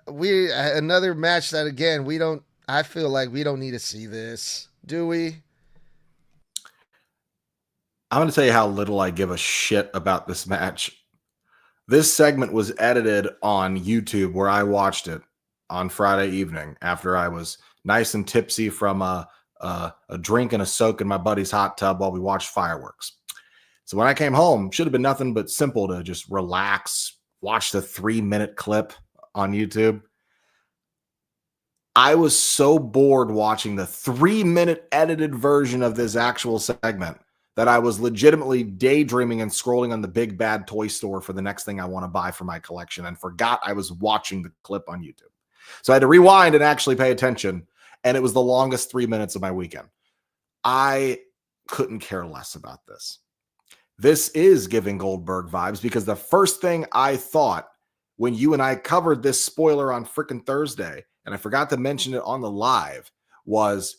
another match that, again, I feel like we don't need to see this. Do we? I'm going to tell you how little I give a shit about this match. This segment was edited on YouTube, where I watched it on Friday evening after I was nice and tipsy from a drink and a soak in my buddy's hot tub while we watched fireworks. So when I came home, should have been nothing but simple to just relax, watch the 3-minute clip on YouTube. I was so bored watching the 3-minute edited version of this actual segment that I was legitimately daydreaming and scrolling on the big bad toy store for the next thing I want to buy for my collection, and forgot I was watching the clip on YouTube. So I had to rewind and actually pay attention, and it was the longest 3 minutes of my weekend. I couldn't care less about this. This is giving Goldberg vibes, because the first thing I thought when you and I covered this spoiler on frickin' Thursday, and I forgot to mention it on the live, was,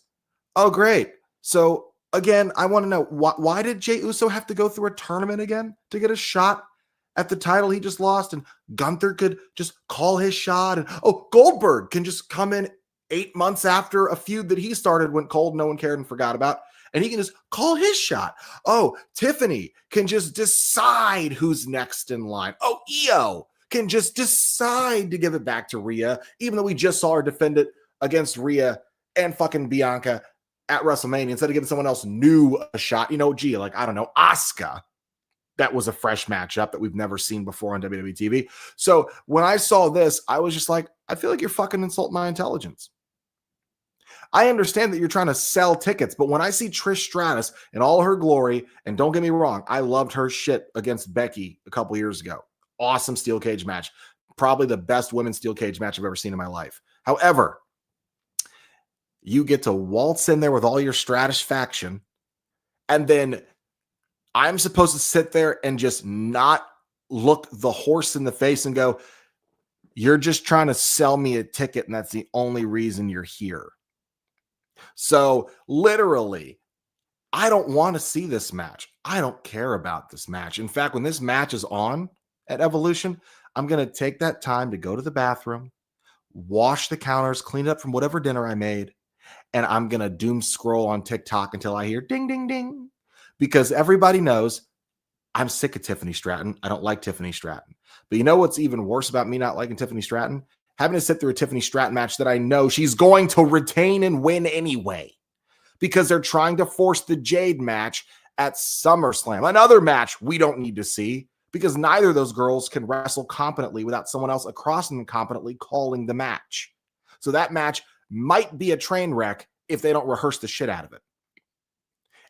oh, great. So again, I want to know, why did Jey Uso have to go through a tournament again to get a shot at the title he just lost? And Gunther could just call his shot. And Goldberg can just come in 8 months after a feud that he started, went cold, no one cared and forgot about, and he can just call his shot. Oh, Tiffany can just decide who's next in line. Oh, Io can just decide to give it back to Rhea, even though we just saw her defend it against Rhea and fucking Bianca at WrestleMania instead of giving someone else new a shot. You know, gee, like, I don't know, Asuka. That was a fresh matchup that we've never seen before on WWE TV. So when I saw this, I was just like, I feel like you're fucking insulting my intelligence. I understand that you're trying to sell tickets, but when I see Trish Stratus in all her glory, and don't get me wrong, I loved her shit against Becky a couple years ago. Awesome steel cage match. Probably the best women's steel cage match I've ever seen in my life. However, you get to waltz in there with all your Stratus faction, and then I'm supposed to sit there and just not look the horse in the face and go, you're just trying to sell me a ticket, and that's the only reason you're here. So literally, I don't want to see this match. I don't care about this match. In fact, when this match is on at Evolution, I'm going to take that time to go to the bathroom, wash the counters, clean up from whatever dinner I made, and I'm going to doom scroll on TikTok until I hear ding, ding, ding. Because everybody knows I'm sick of Tiffany Stratton. I don't like Tiffany Stratton. But you know what's even worse about me not liking Tiffany Stratton? Having to sit through a Tiffany Stratton match that I know she's going to retain and win anyway. Because they're trying to force the Jade match at SummerSlam. Another match we don't need to see. Because neither of those girls can wrestle competently without someone else across them competently calling the match. So that match might be a train wreck if they don't rehearse the shit out of it.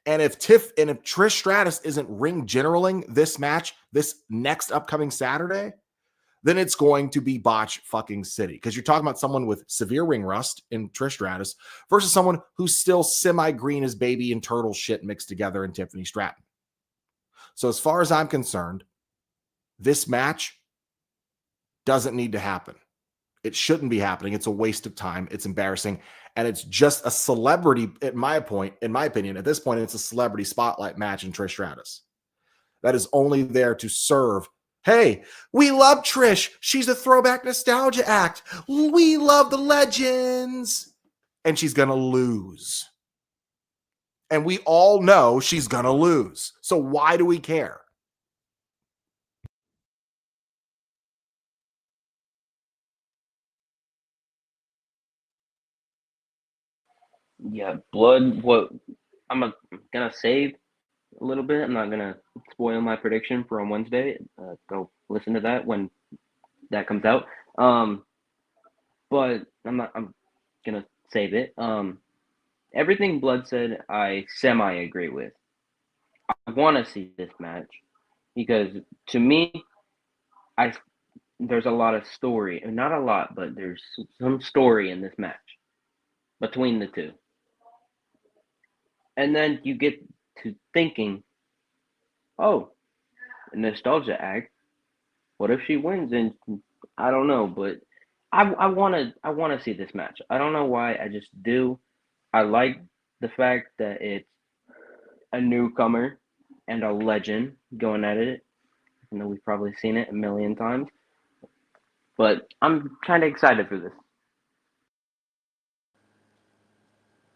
And if Trish Stratus isn't ring generaling this match, this next upcoming Saturday, then it's going to be botch fucking city. Because you're talking about someone with severe ring rust in Trish Stratus versus someone who's still semi-green as baby and turtle shit mixed together in Tiffany Stratton. So as far as I'm concerned, this match doesn't need to happen. It shouldn't be happening. It's a waste of time. It's embarrassing. And it's just a celebrity, in my opinion, at this point, it's a celebrity spotlight match in Trish Stratus. That is only there to serve, hey, we love Trish. She's a throwback nostalgia act. We love the legends. And she's going to lose. And we all know she's going to lose. So why do we care? Yeah, blood. What I'm gonna save a little bit. I'm not gonna spoil my prediction for on Wednesday. Go listen to that when that comes out. But I'm gonna save it. Everything Blood said, I semi agree with. I want to see this match because to me, there's a lot of story, and not a lot, but there's some story in this match between the two. And then you get to thinking, oh, a nostalgia act. What if she wins? And I don't know, but I want to see this match. I don't know why. I just do. I like the fact that it's a newcomer and a legend going at it. I know we've probably seen it a million times, but I'm kind of excited for this.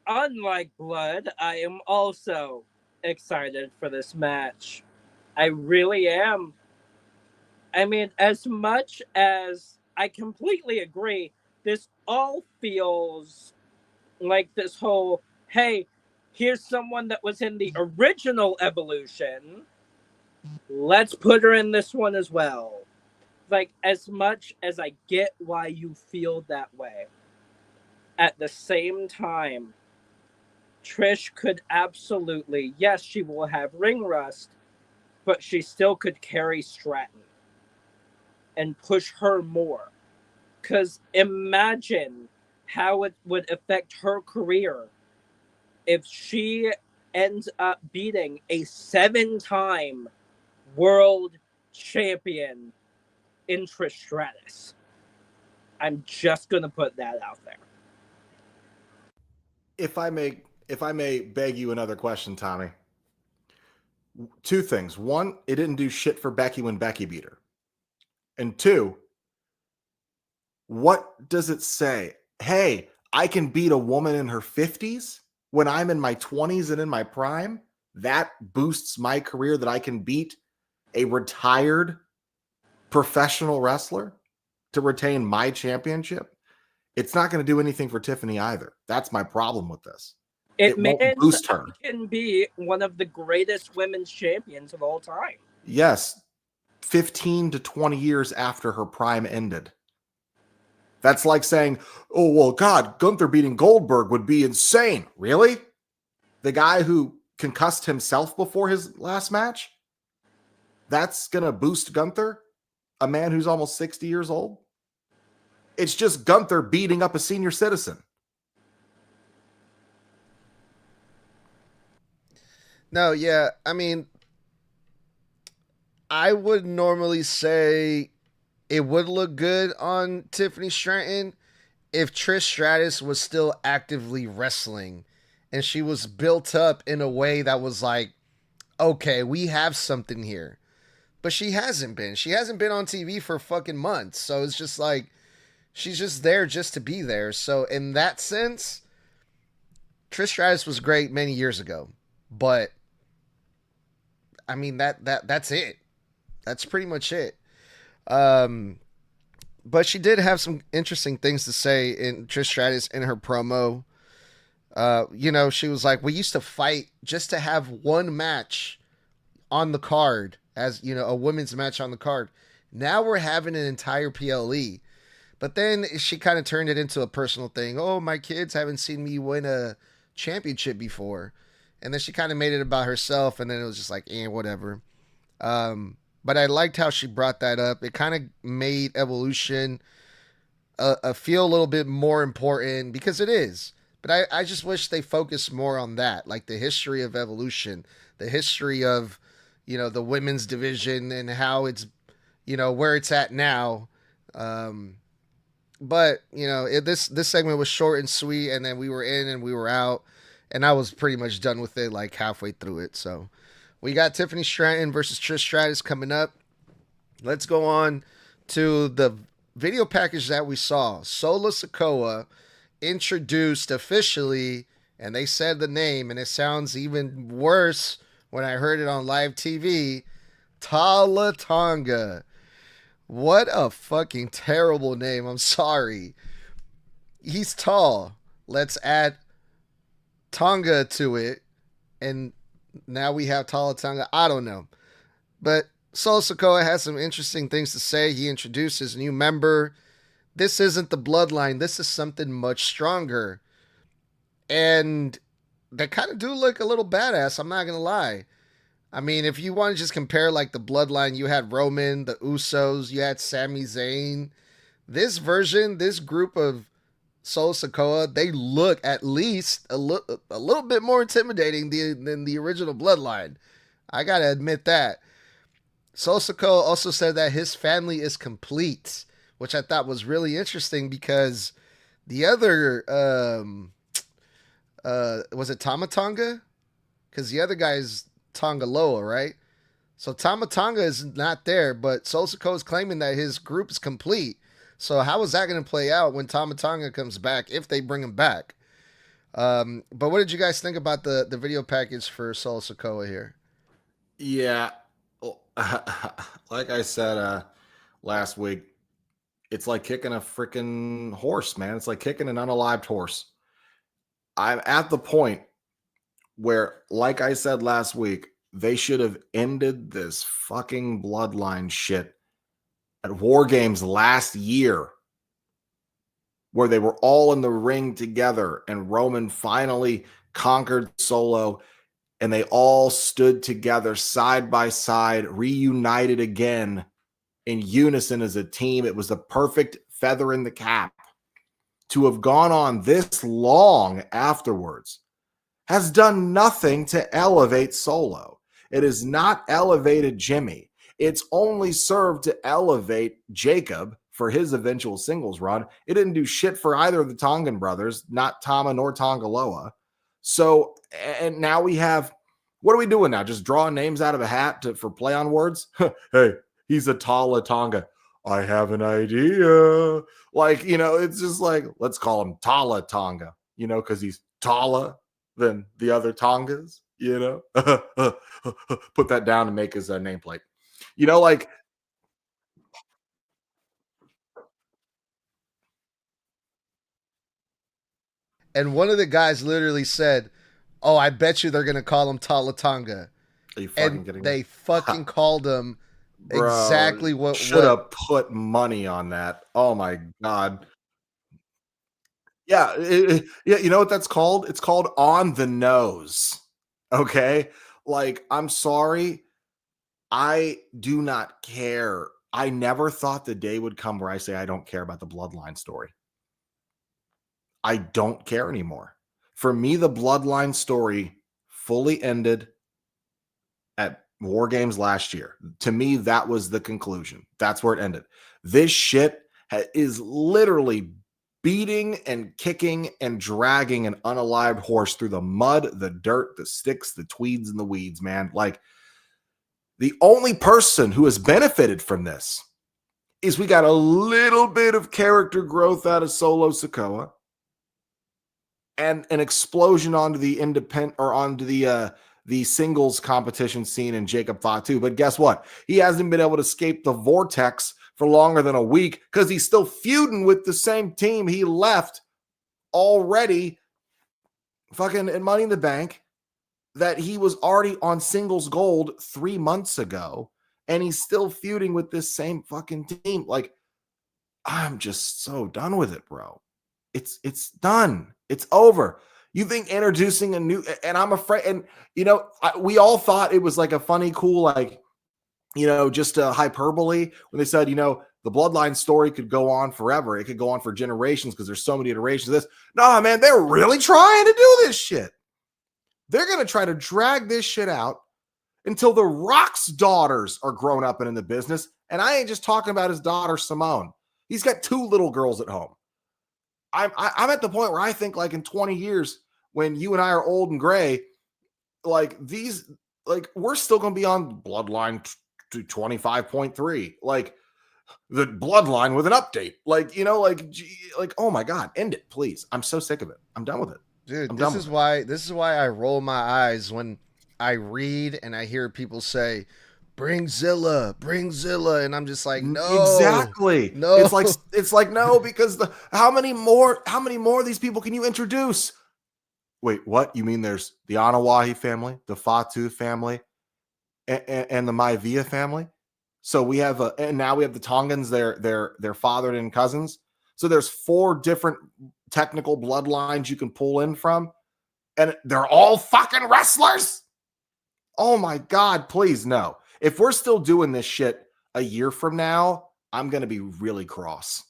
Unlike Blood, I am also excited for this match. I really am. I mean, as much as I completely agree, this all feels like this whole, hey, here's someone that was in the original Evolution. Let's put her in this one as well. Like, as much as I get why you feel that way, at the same time, Trish could absolutely, yes, she will have ring rust, but she still could carry Stratton and push her more. Because imagine how it would affect her career if she ends up beating a 7-time world champion in Trish Stratus. I'm just going to put that out there. If I may beg you another question, Tommy. Two things. One, it didn't do shit for Becky when Becky beat her. And two, what does it say? Hey, I can beat a woman in her 50s when I'm in my 20s and in my prime? That boosts my career that I can beat a retired professional wrestler to retain my championship? it's not going to do anything for Tiffany either. That's my problem with this. It won't means boost her. she can be one of the greatest women's champions of all time. Yes, 15 to 20 years after her prime ended. That's like saying, oh, well, God, Gunther beating Goldberg would be insane. Really? The guy who concussed himself before his last match? That's going to boost Gunther? A man who's almost 60 years old? It's just Gunther beating up a senior citizen. No, yeah. I mean, I would normally say it would look good on Tiffany Stratton if Trish Stratus was still actively wrestling and she was built up in a way that was like, okay, we have something here. But she hasn't been. She hasn't been on TV for fucking months. So it's just like, she's just there just to be there. So in that sense, Trish Stratus was great many years ago. But I mean, that's it. That's pretty much it. But she did have some interesting things to say in Trish Stratus in her promo. She was like, we used to fight just to have one match on the card, as a women's match on the card. Now we're having an entire PLE. But then she kind of turned it into a personal thing. Oh, my kids haven't seen me win a championship before. And then she kind of made it about herself, and then it was just like, whatever. But I liked how she brought that up. It kind of made Evolution feel a little bit more important, because it is. But I just wish they focused more on that, like the history of Evolution, the history of, the women's division and how it's, where it's at now. But this segment was short and sweet, and then we were in and we were out, and I was pretty much done with it like halfway through it. So we got Tiffany Stratton versus Trish Stratus coming up. Let's go on to the video package that we saw. Solo Sikoa introduced officially, and they said the name, and it sounds even worse when I heard it on live TV, Tala Tonga. What a fucking terrible name. I'm sorry. He's tall. Let's add Tonga to it, and now we have Tala Tonga. I don't know. But Solo Sikoa has some interesting things to say. He introduced his new member. This isn't the bloodline. This is something much stronger. And they kind of do look a little badass. I'm not going to lie. I mean, if you want to just compare like the bloodline, you had Roman, the Usos, you had Sami Zayn. This version, this group of Solo Sikoa, they look at least a little bit more intimidating than the original bloodline. I got to admit that. Solo Sikoa also said that his family is complete, which I thought was really interesting, because the other, was it Tama Tonga? Because the other guy is Tongaloa, right? So Tama Tonga is not there, but Solo Sikoa is claiming that his group is complete. So how is that going to play out when Tama Tonga comes back, if they bring him back? But what did you guys think about the video package for Solo Sikoa here? Yeah. Like I said last week, it's like kicking a freaking horse, man. It's like kicking an unalived horse. I'm at the point where, like I said last week, they should have ended this fucking bloodline shit at War Games last year, where they were all in the ring together and Roman finally conquered Solo, and they all stood together side by side, reunited again in unison as a team. It was the perfect feather in the cap. To have gone on this long afterwards has done nothing to elevate Solo. It has not elevated Jimmy. It's only served to elevate Jacob for his eventual singles run. It didn't do shit for either of the Tongan brothers, not Tama nor Tongaloa. So, and now we have, what are we doing now? Just drawing names out of a hat for play on words? Hey, he's a Tala Tonga. I have an idea. Like, it's just like, let's call him Tala Tonga, because he's taller than the other Tongas, Put that down and make his nameplate. Like, And one of the guys literally said, "Oh, I bet you they're gonna call him Talatanga." Are you fucking And kidding me? they fucking called him Bro, exactly what should have put money on that. Oh my god. Yeah, yeah, you know what that's called? It's called on the nose. Okay? Like, I'm sorry. I do not care. I never thought the day would come where I say I don't care about the bloodline story. I don't care anymore. For me, the bloodline story fully ended at War Games last year. To me, that was the conclusion. That's where it ended. This shit is literally beating and kicking and dragging an unalived horse through the mud, the dirt, the sticks, the tweeds, and the weeds, man. Like, the only person who has benefited from this is we got a little bit of character growth out of Solo Sikoa and an explosion onto the independent or onto the singles competition scene in Jacob Fatu. But guess what? He hasn't been able to escape the vortex for longer than a week because he's still feuding with the same team he left already fucking in Money in the Bank, that he was already on singles gold 3 months ago, and he's still feuding with this same fucking team. Like, I'm just so done with it, bro. It's done. It's over. You think introducing a new, and I'm afraid, and we all thought it was like a funny, cool, like, just a hyperbole when they said, the bloodline story could go on forever. It could go on for generations because there's so many iterations of this. No, man, they're really trying to do this shit. They're going to try to drag this shit out until the Rock's daughters are grown up and in the business. And I ain't just talking about his daughter, Simone. He's got 2 little girls at home. I'm at the point where I think, like, in 20 years, when you and I are old and gray, like, we're still going to be on Bloodline 25.3. Like, the Bloodline with an update. Like, oh my God, end it, please. I'm so sick of it. I'm done with it. Dude, this is why I roll my eyes when I read and I hear people say, bring Zilla, and I'm just like, no. Exactly. No. It's like no, because how many more of these people can you introduce? Wait, what? You mean there's the Anawahi family, the Fatu family, and the Maivia family? So we have and now we have the Tongans, their fathered and cousins. So there's 4 different technical bloodlines you can pull in from, and they're all fucking wrestlers. Oh my God, please no. If we're still doing this shit a year from now, I'm going to be really cross.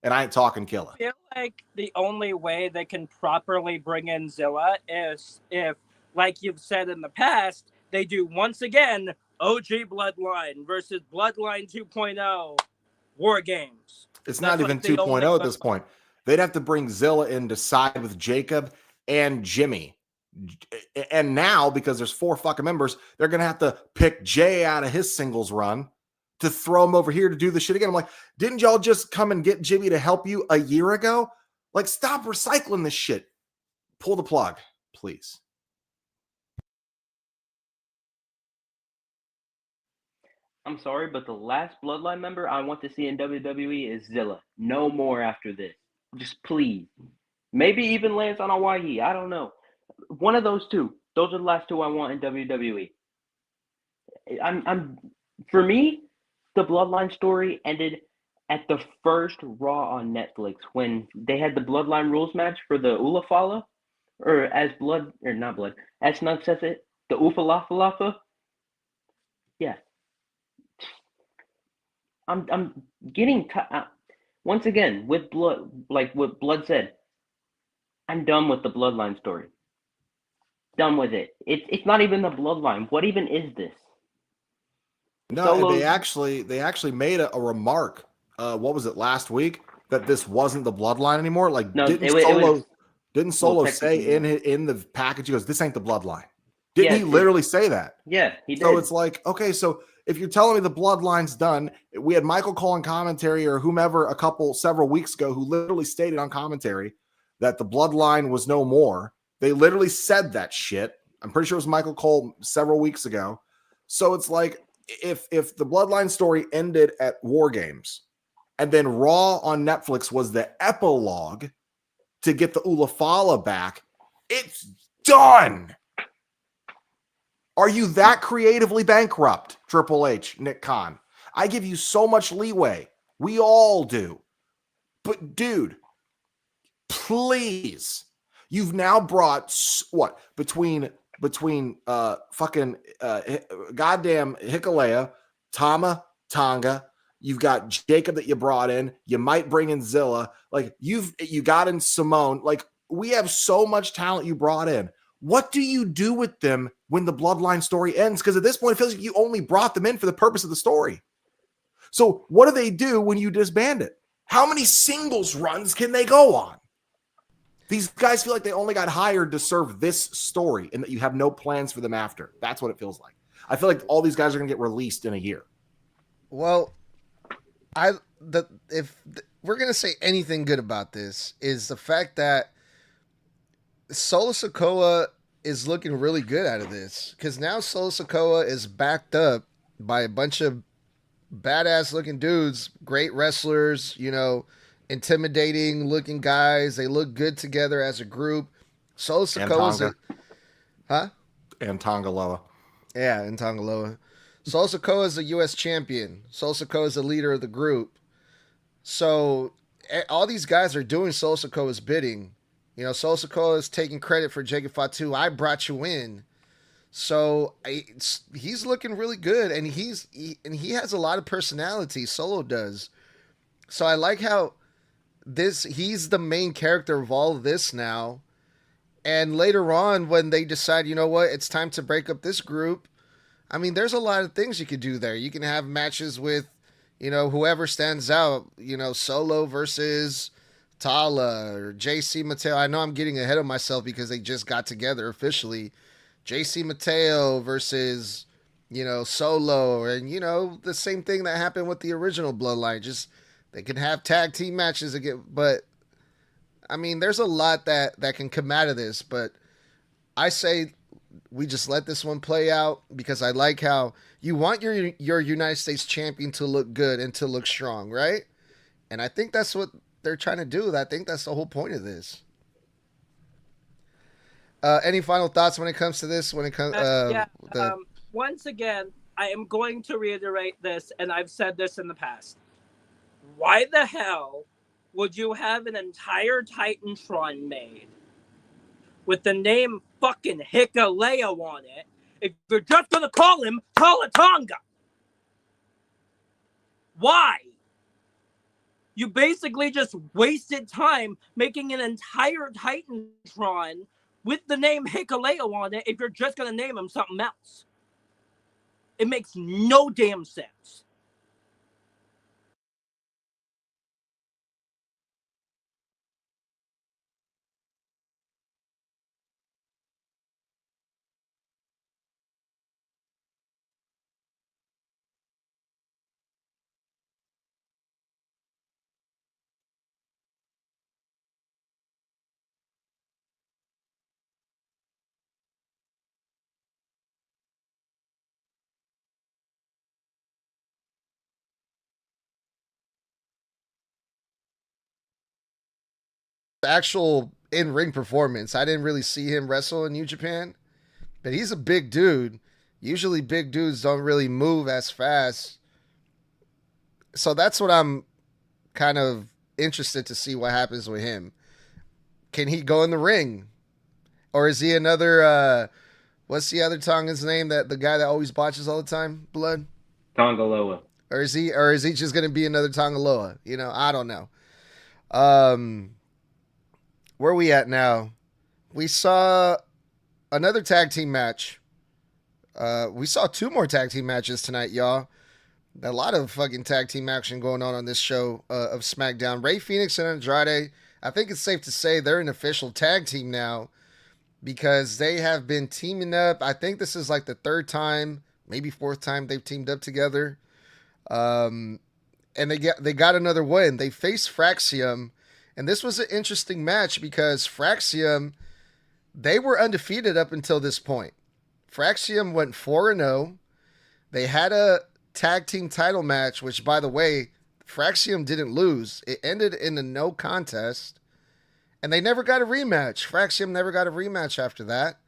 And I ain't talking killer. I feel like the only way they can properly bring in Zilla is if, like you've said in the past, they do once again OG Bloodline versus Bloodline 2.0 War Games. It's not even 2.0 at this point. They'd have to bring Zilla in to side with Jacob and Jimmy. And now, because there's 4 fucking members, they're going to have to pick Jay out of his singles run to throw him over here to do the shit again. I'm like, didn't y'all just come and get Jimmy to help you a year ago? Like, stop recycling this shit. Pull the plug, please. I'm sorry, but the last Bloodline member I want to see in WWE is Zilla. No more after this. Just please. Maybe even Lance on Hawaii. I don't know. One of those 2. Those are the last 2 I want in WWE. For me, the Bloodline story ended at the first Raw on Netflix when they had the Bloodline rules match for the Ulafala, or as Snug says it, the Ufalafalafa. Yeah. I'm getting once again with Blood, like what Blood said. I'm done with the Bloodline story. Done with it. It's not even the Bloodline. What even is this? No, they actually made a remark. What was it, last week, that this wasn't the Bloodline anymore? Like, no, didn't Solo say in the package, he goes, "This ain't the Bloodline"? Didn't he literally say that? Yeah, he did. So it's like, okay, so if you're telling me the Bloodline's done, we had Michael Cole on commentary or whomever several weeks ago who literally stated on commentary that the Bloodline was no more. They literally said that shit. I'm pretty sure it was Michael Cole several weeks ago. So it's like, if the Bloodline story ended at War Games and then Raw on Netflix was the epilogue, to get the Ulafala back. It's done. Are you that creatively bankrupt, Triple H, Nick Khan? I give you so much leeway. We all do. But dude, please. You've now brought what between goddamn Hikuleo, Tama Tonga. You've got Jacob that you brought in. You might bring in Zilla. Like you got in Simone. Like we have so much talent you brought in. What do you do with them when the bloodline story ends? Because at this point, it feels like you only brought them in for the purpose of the story. So what do they do when you disband it? How many singles runs can they go on? These guys feel like they only got hired to serve this story and that you have no plans for them after. That's what it feels like. I feel like all these guys are going to get released in a year. Well, if we're going to say anything good about this is the fact that Solo Sikoa is looking really good out of this, because now Solo Sikoa is backed up by a bunch of badass looking dudes, great wrestlers, intimidating looking guys. They look good together as a group. Solo Sikoa's and Tongaloa. Yeah, and Tongaloa. Solo Sikoa is a U.S. champion. Solo Sikoa is the leader of the group. So all these guys are doing Solo Sikoa's bidding. Solo Sikoa is taking credit for Jacob Fatu. I brought you in. So he's looking really good, and he has a lot of personality. Solo does. So I like how he's the main character of all of this now. And later on, when they decide, you know what, it's time to break up this group. I mean, there's a lot of things you could do there. You can have matches with, whoever stands out. Solo versus Tala or JC Mateo. I know I'm getting ahead of myself because they just got together officially. JC Mateo versus, Solo, and, the same thing that happened with the original Bloodline. Just they can have tag team matches again. But, I mean, there's a lot that can come out of this. But I say we just let this one play out, because I like how you want your United States champion to look good and to look strong, right? And I think that's what they're trying to do. I think that's the whole point of this. Any final thoughts when it comes to this? Once again, I am going to reiterate this, and I've said this in the past. Why the hell would you have an entire Titantron made with the name fucking Hikuleo on it if you're just going to call him Talatonga? Why? You basically just wasted time making an entire Titantron with the name Hikuleo on it if you're just going to name him something else. It makes no damn sense. Actual in-ring performance, I didn't really see him wrestle in New Japan, but he's a big dude. Usually big dudes don't really move as fast. So that's what I'm kind of interested to see what happens with him. Can he go in the ring? Or is he another, what's the other Tongan's name, that the guy that always botches all the time, Blood? Tongaloa. Or is he just going to be another Tongaloa? I don't know. Where are we at now? We saw another tag team match. We saw 2 more tag team matches tonight, y'all. A lot of fucking tag team action going on this show of SmackDown. Rey Fenix and Andrade, I think it's safe to say they're an official tag team now, because they have been teaming up. I think this is like the 3rd time, maybe 4th time they've teamed up together. And they got another win. They faced Fraxium. And this was an interesting match because Fraxium, they were undefeated up until this point. Fraxium went 4-0. They had a tag team title match, which, by the way, Fraxium didn't lose. It ended in a no contest. And they never got a rematch. Fraxium never got a rematch after that.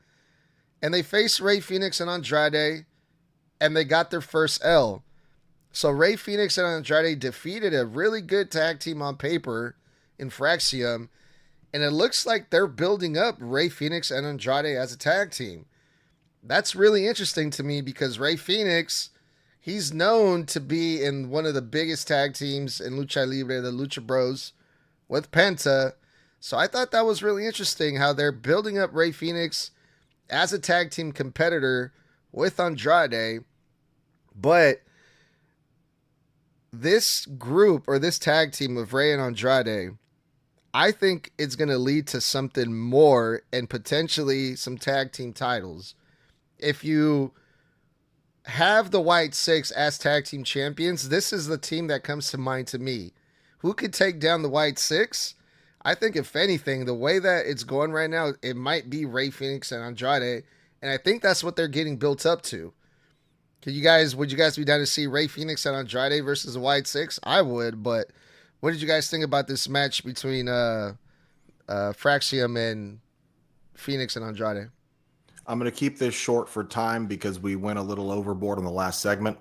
And they faced Rey Fenix and Andrade, and they got their first L. So Rey Fenix and Andrade defeated a really good tag team on paper in Fraxium, and it looks like they're building up Rey Fenix and Andrade as a tag team. That's really interesting to me because Rey Fenix, he's known to be in one of the biggest tag teams in Lucha Libre, the Lucha Bros, with Penta. So I thought that was really interesting how they're building up Rey Fenix as a tag team competitor with Andrade. But this group or this tag team of Rey and Andrade, I think it's going to lead to something more and potentially some tag team titles. If you have the White Six as tag team champions, this is the team that comes to mind to me. Who could take down the White Six? I think if anything, the way that it's going right now, it might be Rey Fenix and Andrade, and I think that's what they're getting built up to. Would you guys be down to see Rey Fenix and Andrade versus the White Six? I would, but what did you guys think about this match between Fraxium and Phoenix and Andrade? I'm going to keep this short for time because we went a little overboard on the last segment.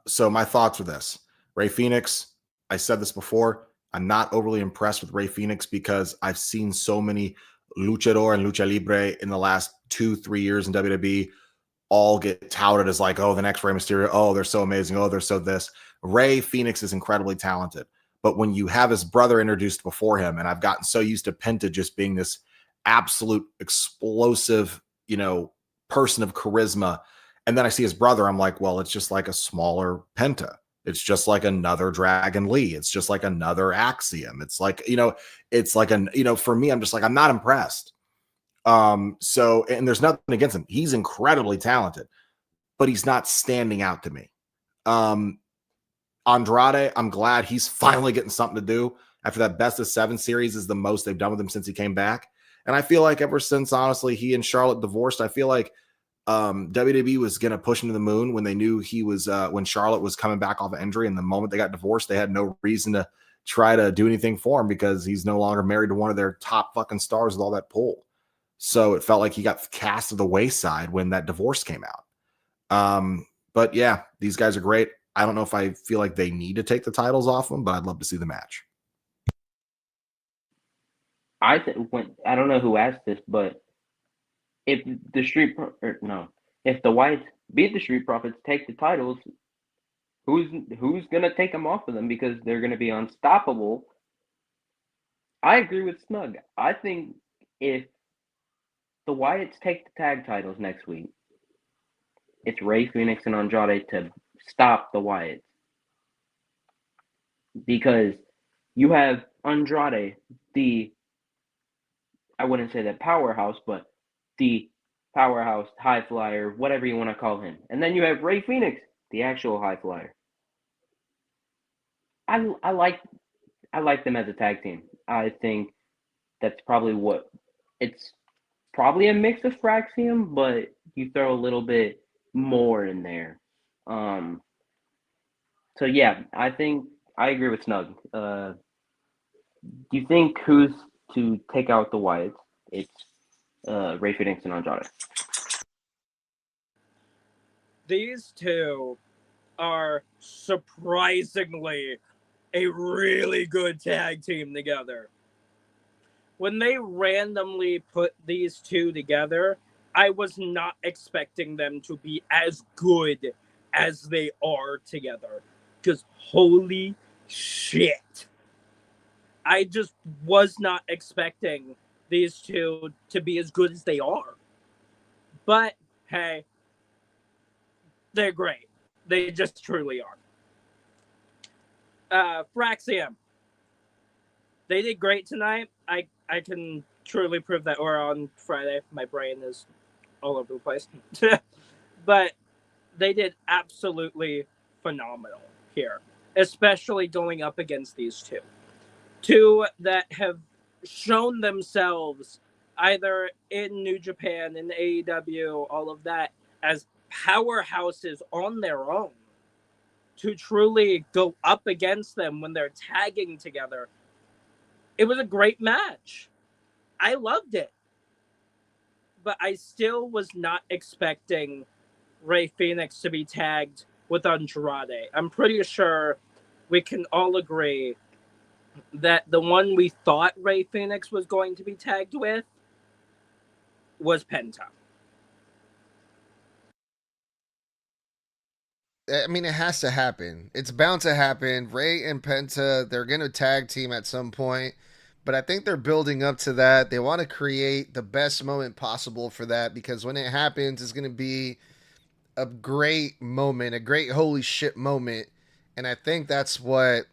So my thoughts are this. Rey Fenix, I said this before, I'm not overly impressed with Rey Fenix because I've seen so many luchador and lucha libre in the last 2-3 years in WWE all get touted as like, oh, the next Rey Mysterio. Oh, they're so amazing. Oh, they're so this. Rey Fenix is incredibly talented. But when you have his brother introduced before him, and I've gotten so used to Penta just being this absolute explosive, person of charisma. And then I see his brother. I'm like, well, it's just like a smaller Penta. It's just like another Dragon Lee. It's just like another Axiom. It's like, for me, I'm just like, I'm not impressed. So, and there's nothing against him. He's incredibly talented, but he's not standing out to me. Andrade, I'm glad he's finally getting something to do after that best of 7 series is the most they've done with him since he came back. And I feel like ever since, honestly, he and Charlotte divorced, I feel like WWE was going to push him to the moon when they knew he was, when Charlotte was coming back off of injury. And the moment they got divorced, they had no reason to try to do anything for him because he's no longer married to one of their top fucking stars with all that pull. So it felt like he got cast to the wayside when that divorce came out. But yeah, these guys are great. I don't know if I feel like they need to take the titles off them, but I'd love to see the match. I don't know who asked this, but if the Whites beat the Street Profits, take the titles, who's gonna take them off of them because they're gonna be unstoppable? I agree with Snug. I think if the Wyatts take the tag titles next week, it's Rey Fenix and Andrade to stop the Wyatts. Because you have Andrade, I wouldn't say the powerhouse, but the powerhouse, high flyer, whatever you want to call him. And then you have Rey Fenix, the actual high flyer. I like them as a tag team. I think that's probably it's probably a mix of Fraxium, but you throw a little bit more in there. So yeah, I think I agree with Snug. Do you think who's to take out the Wyatts? It's Rey Fenix and Andrade. These two are surprisingly a really good tag team together. When they randomly put these two together, I was not expecting them to be as good as they are together. Because holy shit. I just was not expecting these two to be as good as they are. But, hey, they're great. They just truly are. Fraxium. They did great tonight. I can truly prove that. Or on Friday. My brain is all over the place. But they did absolutely phenomenal here. Especially going up against these two. Two that have shown themselves either in New Japan, in AEW, all of that, as powerhouses on their own. To truly go up against them when they're tagging together. It was a great match. I loved it, but I still was not expecting Rey Fenix to be tagged with Andrade. I'm pretty sure we can all agree that the one we thought Rey Fenix was going to be tagged with was Penta. I mean, it has to happen. It's bound to happen. Ray and Penta, they're going to tag team at some point, but I think they're building up to that. They want to create the best moment possible for that because when it happens, it's going to be a great moment, a great holy shit moment. And I think that's what,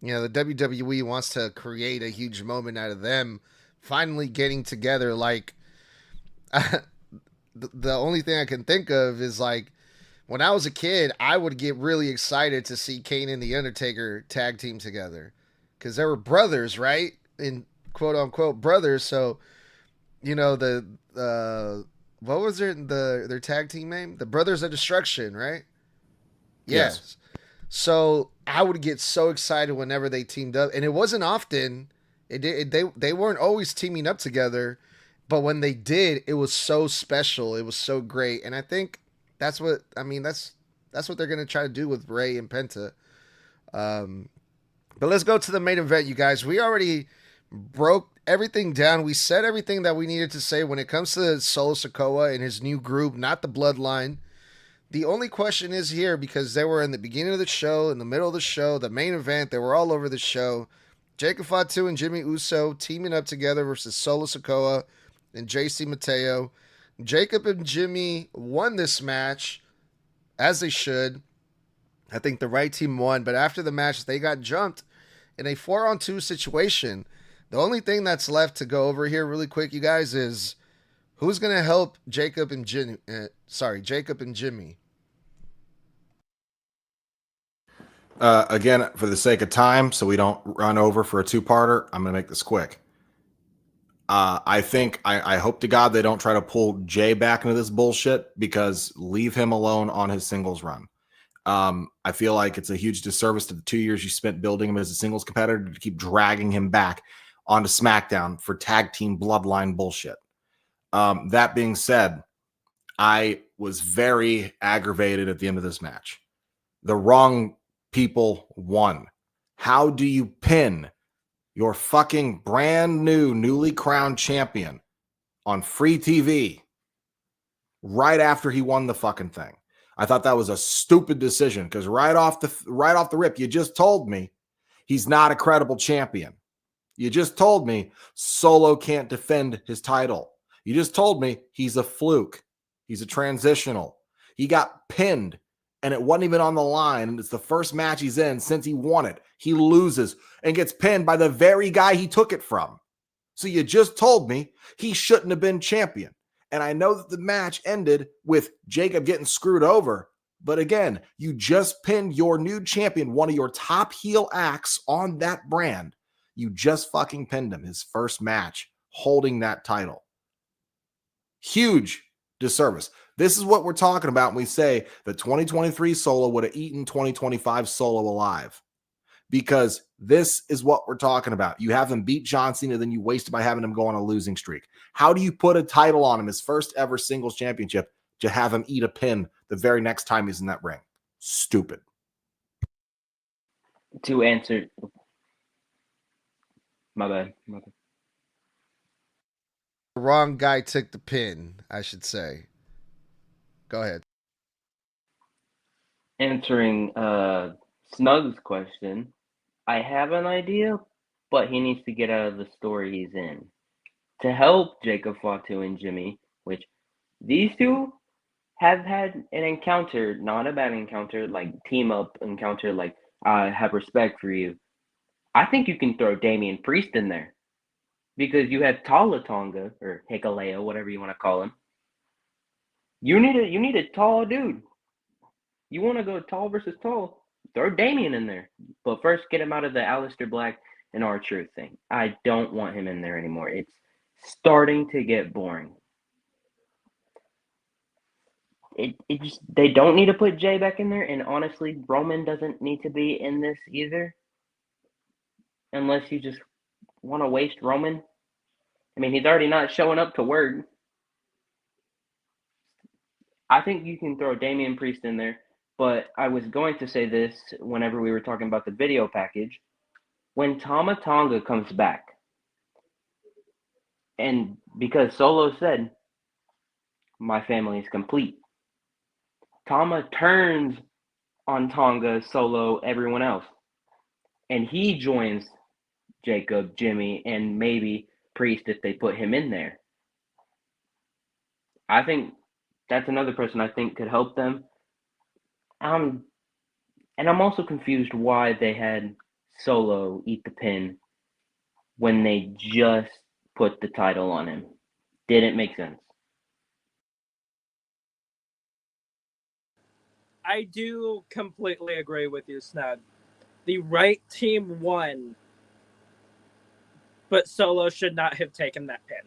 the WWE wants to create a huge moment out of them finally getting together. Like, the only thing I can think of is like, when I was a kid, I would get really excited to see Kane and The Undertaker tag team together because they were brothers, right? In quote unquote brothers. So, the what was their tag team name? The Brothers of Destruction, right? Yes. So I would get so excited whenever they teamed up, and it wasn't often. They weren't always teaming up together, but when they did, it was so special. It was so great, and I think that's what they're gonna try to do with Ray and Penta. But let's go to the main event, you guys. We already broke everything down. We said everything that we needed to say when it comes to Solo Sikoa and his new group, not the Bloodline. The only question is here, because they were in the beginning of the show, in the middle of the show, the main event, they were all over the show. Jacob Fatu and Jimmy Uso teaming up together versus Solo Sikoa and JC Mateo. Jacob and Jimmy won this match, as they should. I think the right team won, but after the match, they got jumped in a 4-on-2 situation. The only thing that's left to go over here really quick, you guys, is who's going to help Jacob and Jimmy. Again, for the sake of time, so we don't run over for a two-parter, I'm going to make this quick. I hope to God they don't try to pull Jay back into this bullshit, because leave him alone on his singles run. I feel like it's a huge disservice to the 2 years you spent building him as a singles competitor to keep dragging him back onto SmackDown for tag team bloodline bullshit. That being said, I was very aggravated at the end of this match. The wrong people won. How do you pin your fucking brand new, newly crowned champion on free TV right after he won the fucking thing? I thought that was a stupid decision, because right off the rip, you just told me he's not a credible champion. You just told me Solo can't defend his title. You just told me he's a fluke. He's a transitional. He got pinned, and it wasn't even on the line, and it's the first match he's in since he won it. He loses and gets pinned by the very guy he took it from. So you just told me he shouldn't have been champion. And I know that the match ended with Jacob getting screwed over. But again, you just pinned your new champion, one of your top heel acts on that brand. You just fucking pinned him, his first match, holding that title. Huge disservice. This is what we're talking about when we say that 2023 Solo would have eaten 2025 Solo alive. Because this is what we're talking about. You have him beat John Cena, then you waste it by having him go on a losing streak. How do you put a title on him, his first ever singles championship, to have him eat a pin the very next time he's in that ring? Stupid. To answer, my bad. The wrong guy took the pin, I should say. Go ahead. Answering Snug's question, I have an idea, but he needs to get out of the story he's in. To help Jacob Fatu and Jimmy, which these two have had an encounter, not a bad encounter, like team-up encounter, like I have respect for you. I think you can throw Damian Priest in there, because you have Tala Tonga, or Hikalea, whatever you want to call him. You need a tall dude. You want to go tall versus tall? Throw Damian in there. But first, get him out of the Aleister Black and R-Truth thing. I don't want him in there anymore. It's starting to get boring. They don't need to put Jay back in there, and honestly, Roman doesn't need to be in this either. Unless you just want to waste Roman. I mean, he's already not showing up to work. I think you can throw Damian Priest in there, but I was going to say this whenever we were talking about the video package. When Tama Tonga comes back, and because Solo said, my family is complete, Tama turns on Tonga, Solo, everyone else, and he joins Jacob, Jimmy, and maybe Priest if they put him in there. I think that's another person I think could help them. And I'm also confused why they had Solo eat the pin when they just put the title on him. Didn't make sense. I do completely agree with you, Snug. The right team won, but Solo should not have taken that pin.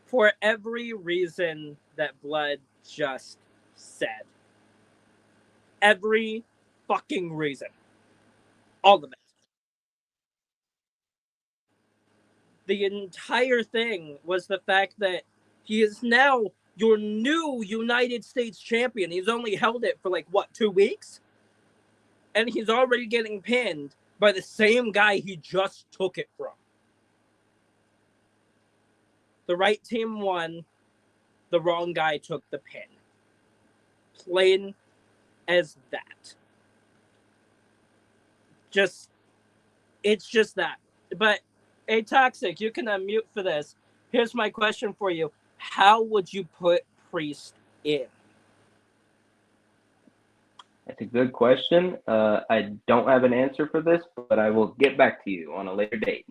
For every reason that Blood just said. Every fucking reason. All of it. The entire thing was the fact that he is now your new United States champion. He's only held it for 2 weeks? And he's already getting pinned by the same guy he just took it from. The right team won. The wrong guy took the pin. Plain as that. It's just that. But, hey, Toxic, you can unmute for this. Here's my question for you. How would you put Priest in? That's a good question. I don't have an answer for this, but I will get back to you on a later date.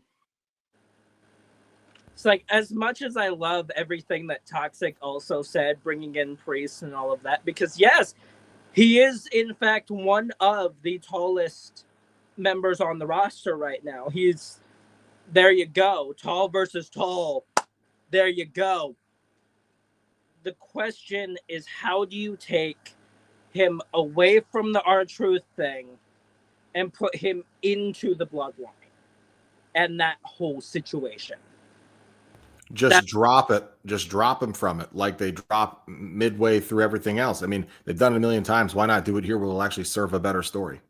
It's as much as I love everything that Toxic also said, bringing in Priest and all of that, because yes, he is in fact one of the tallest members on the roster right now. There you go. Tall versus tall. There you go. The question is, how do you take him away from the R-Truth thing and put him into the bloodline and that whole situation? Drop it. Just drop him from it like they drop midway through everything else. I mean, they've done it a million times. Why not do it here where it'll actually serve a better story?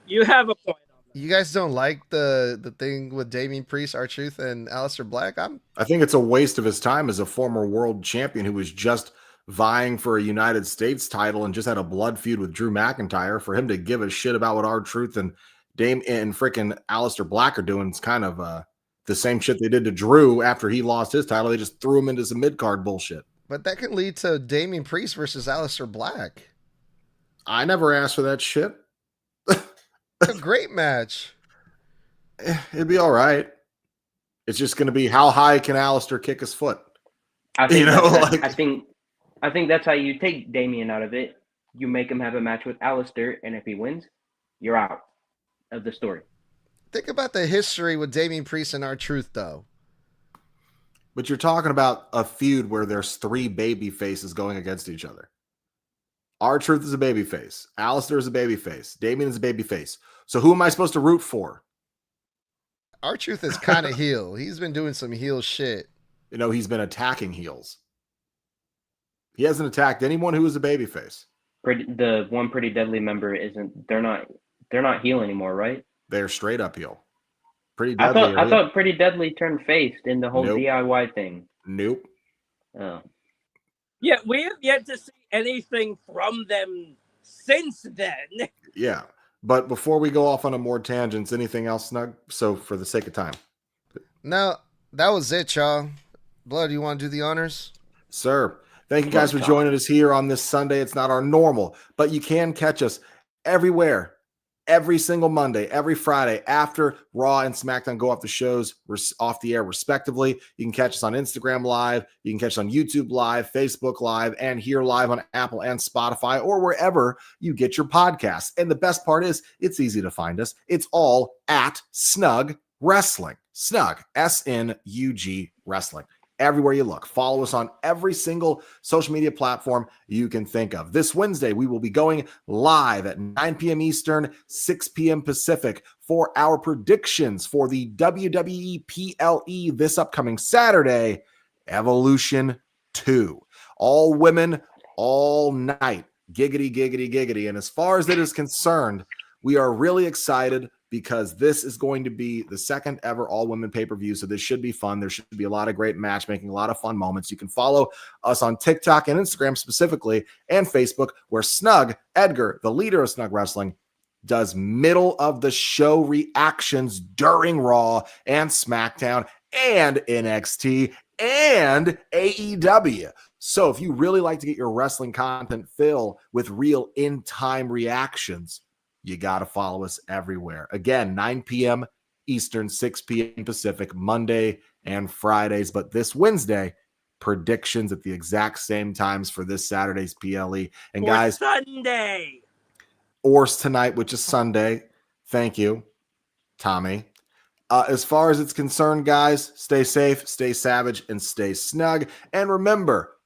You have a point on that. You guys don't like the thing with Damian Priest, R-Truth, and Aleister Black? I think it's a waste of his time as a former world champion who was just vying for a United States title and just had a blood feud with Drew McIntyre. For him to give a shit about what R-Truth and freaking Aleister Black are doing, it's kind of the same shit they did to Drew after he lost his title. They just threw him into some mid-card bullshit. But that can lead to Damian Priest versus Aleister Black. I never asked for that shit. It's a great match. It'd be all right. It's just going to be how high can Aleister kick his foot? I think that's how you take Damian out of it. You make him have a match with Aleister, and if he wins, you're out of the story. Think about the history with Damian Priest and R-Truth, though. But you're talking about a feud where there's 3 baby faces going against each other. R-Truth is a baby face. Aleister is a baby face. Damian is a baby face. So who am I supposed to root for? R-Truth is kind of heel. He's been doing some heel shit. He's been attacking heels. He hasn't attacked anyone who is a baby face. The one Pretty Deadly member isn't. They're not heel anymore, right? They're straight up heel. Pretty Deadly. I thought Pretty Deadly turned face in the whole DIY thing. Nope. Oh. Yeah, we have yet to see anything from them since then. Yeah. But before we go off on a more tangents, anything else, Snug? So for the sake of time. No, that was it, y'all. Blood, you want to do the honors? Sir. Thank you guys for joining us here on this Sunday. It's not our normal, but you can catch us everywhere, every single Monday, every Friday after Raw and SmackDown go off the shows, off the air respectively. You can catch us on Instagram Live. You can catch us on YouTube Live, Facebook Live, and here live on Apple and Spotify or wherever you get your podcasts. And the best part is it's easy to find us. It's all at Snug Wrestling. Snug, SNUG Wrestling. Everywhere you look. Follow us on every single social media platform you can think of. This Wednesday, we will be going live at 9 p.m. Eastern, 6 p.m. Pacific for our predictions for the WWE PLE this upcoming Saturday, Evolution 2. All women, all night. Giggity, giggity, giggity. And as far as it is concerned, we are really excited because this is going to be the second ever all-women pay-per-view, so this should be fun. There should be a lot of great matchmaking, a lot of fun moments. You can follow us on TikTok and Instagram specifically, and Facebook, where Snug, Edgar, the leader of Snug Wrestling, does middle-of-the-show reactions during Raw and SmackDown and NXT and AEW. So if you really like to get your wrestling content filled with real in-time reactions, you got to follow us everywhere. Again, 9 p.m. Eastern, 6 p.m. Pacific, Monday and Fridays. But this Wednesday, predictions at the exact same times for this Saturday's PLE. And guys, Sunday. Or tonight, which is Sunday. Thank you, Tommy. As far as it's concerned, guys, stay safe, stay savage, and stay snug. And remember,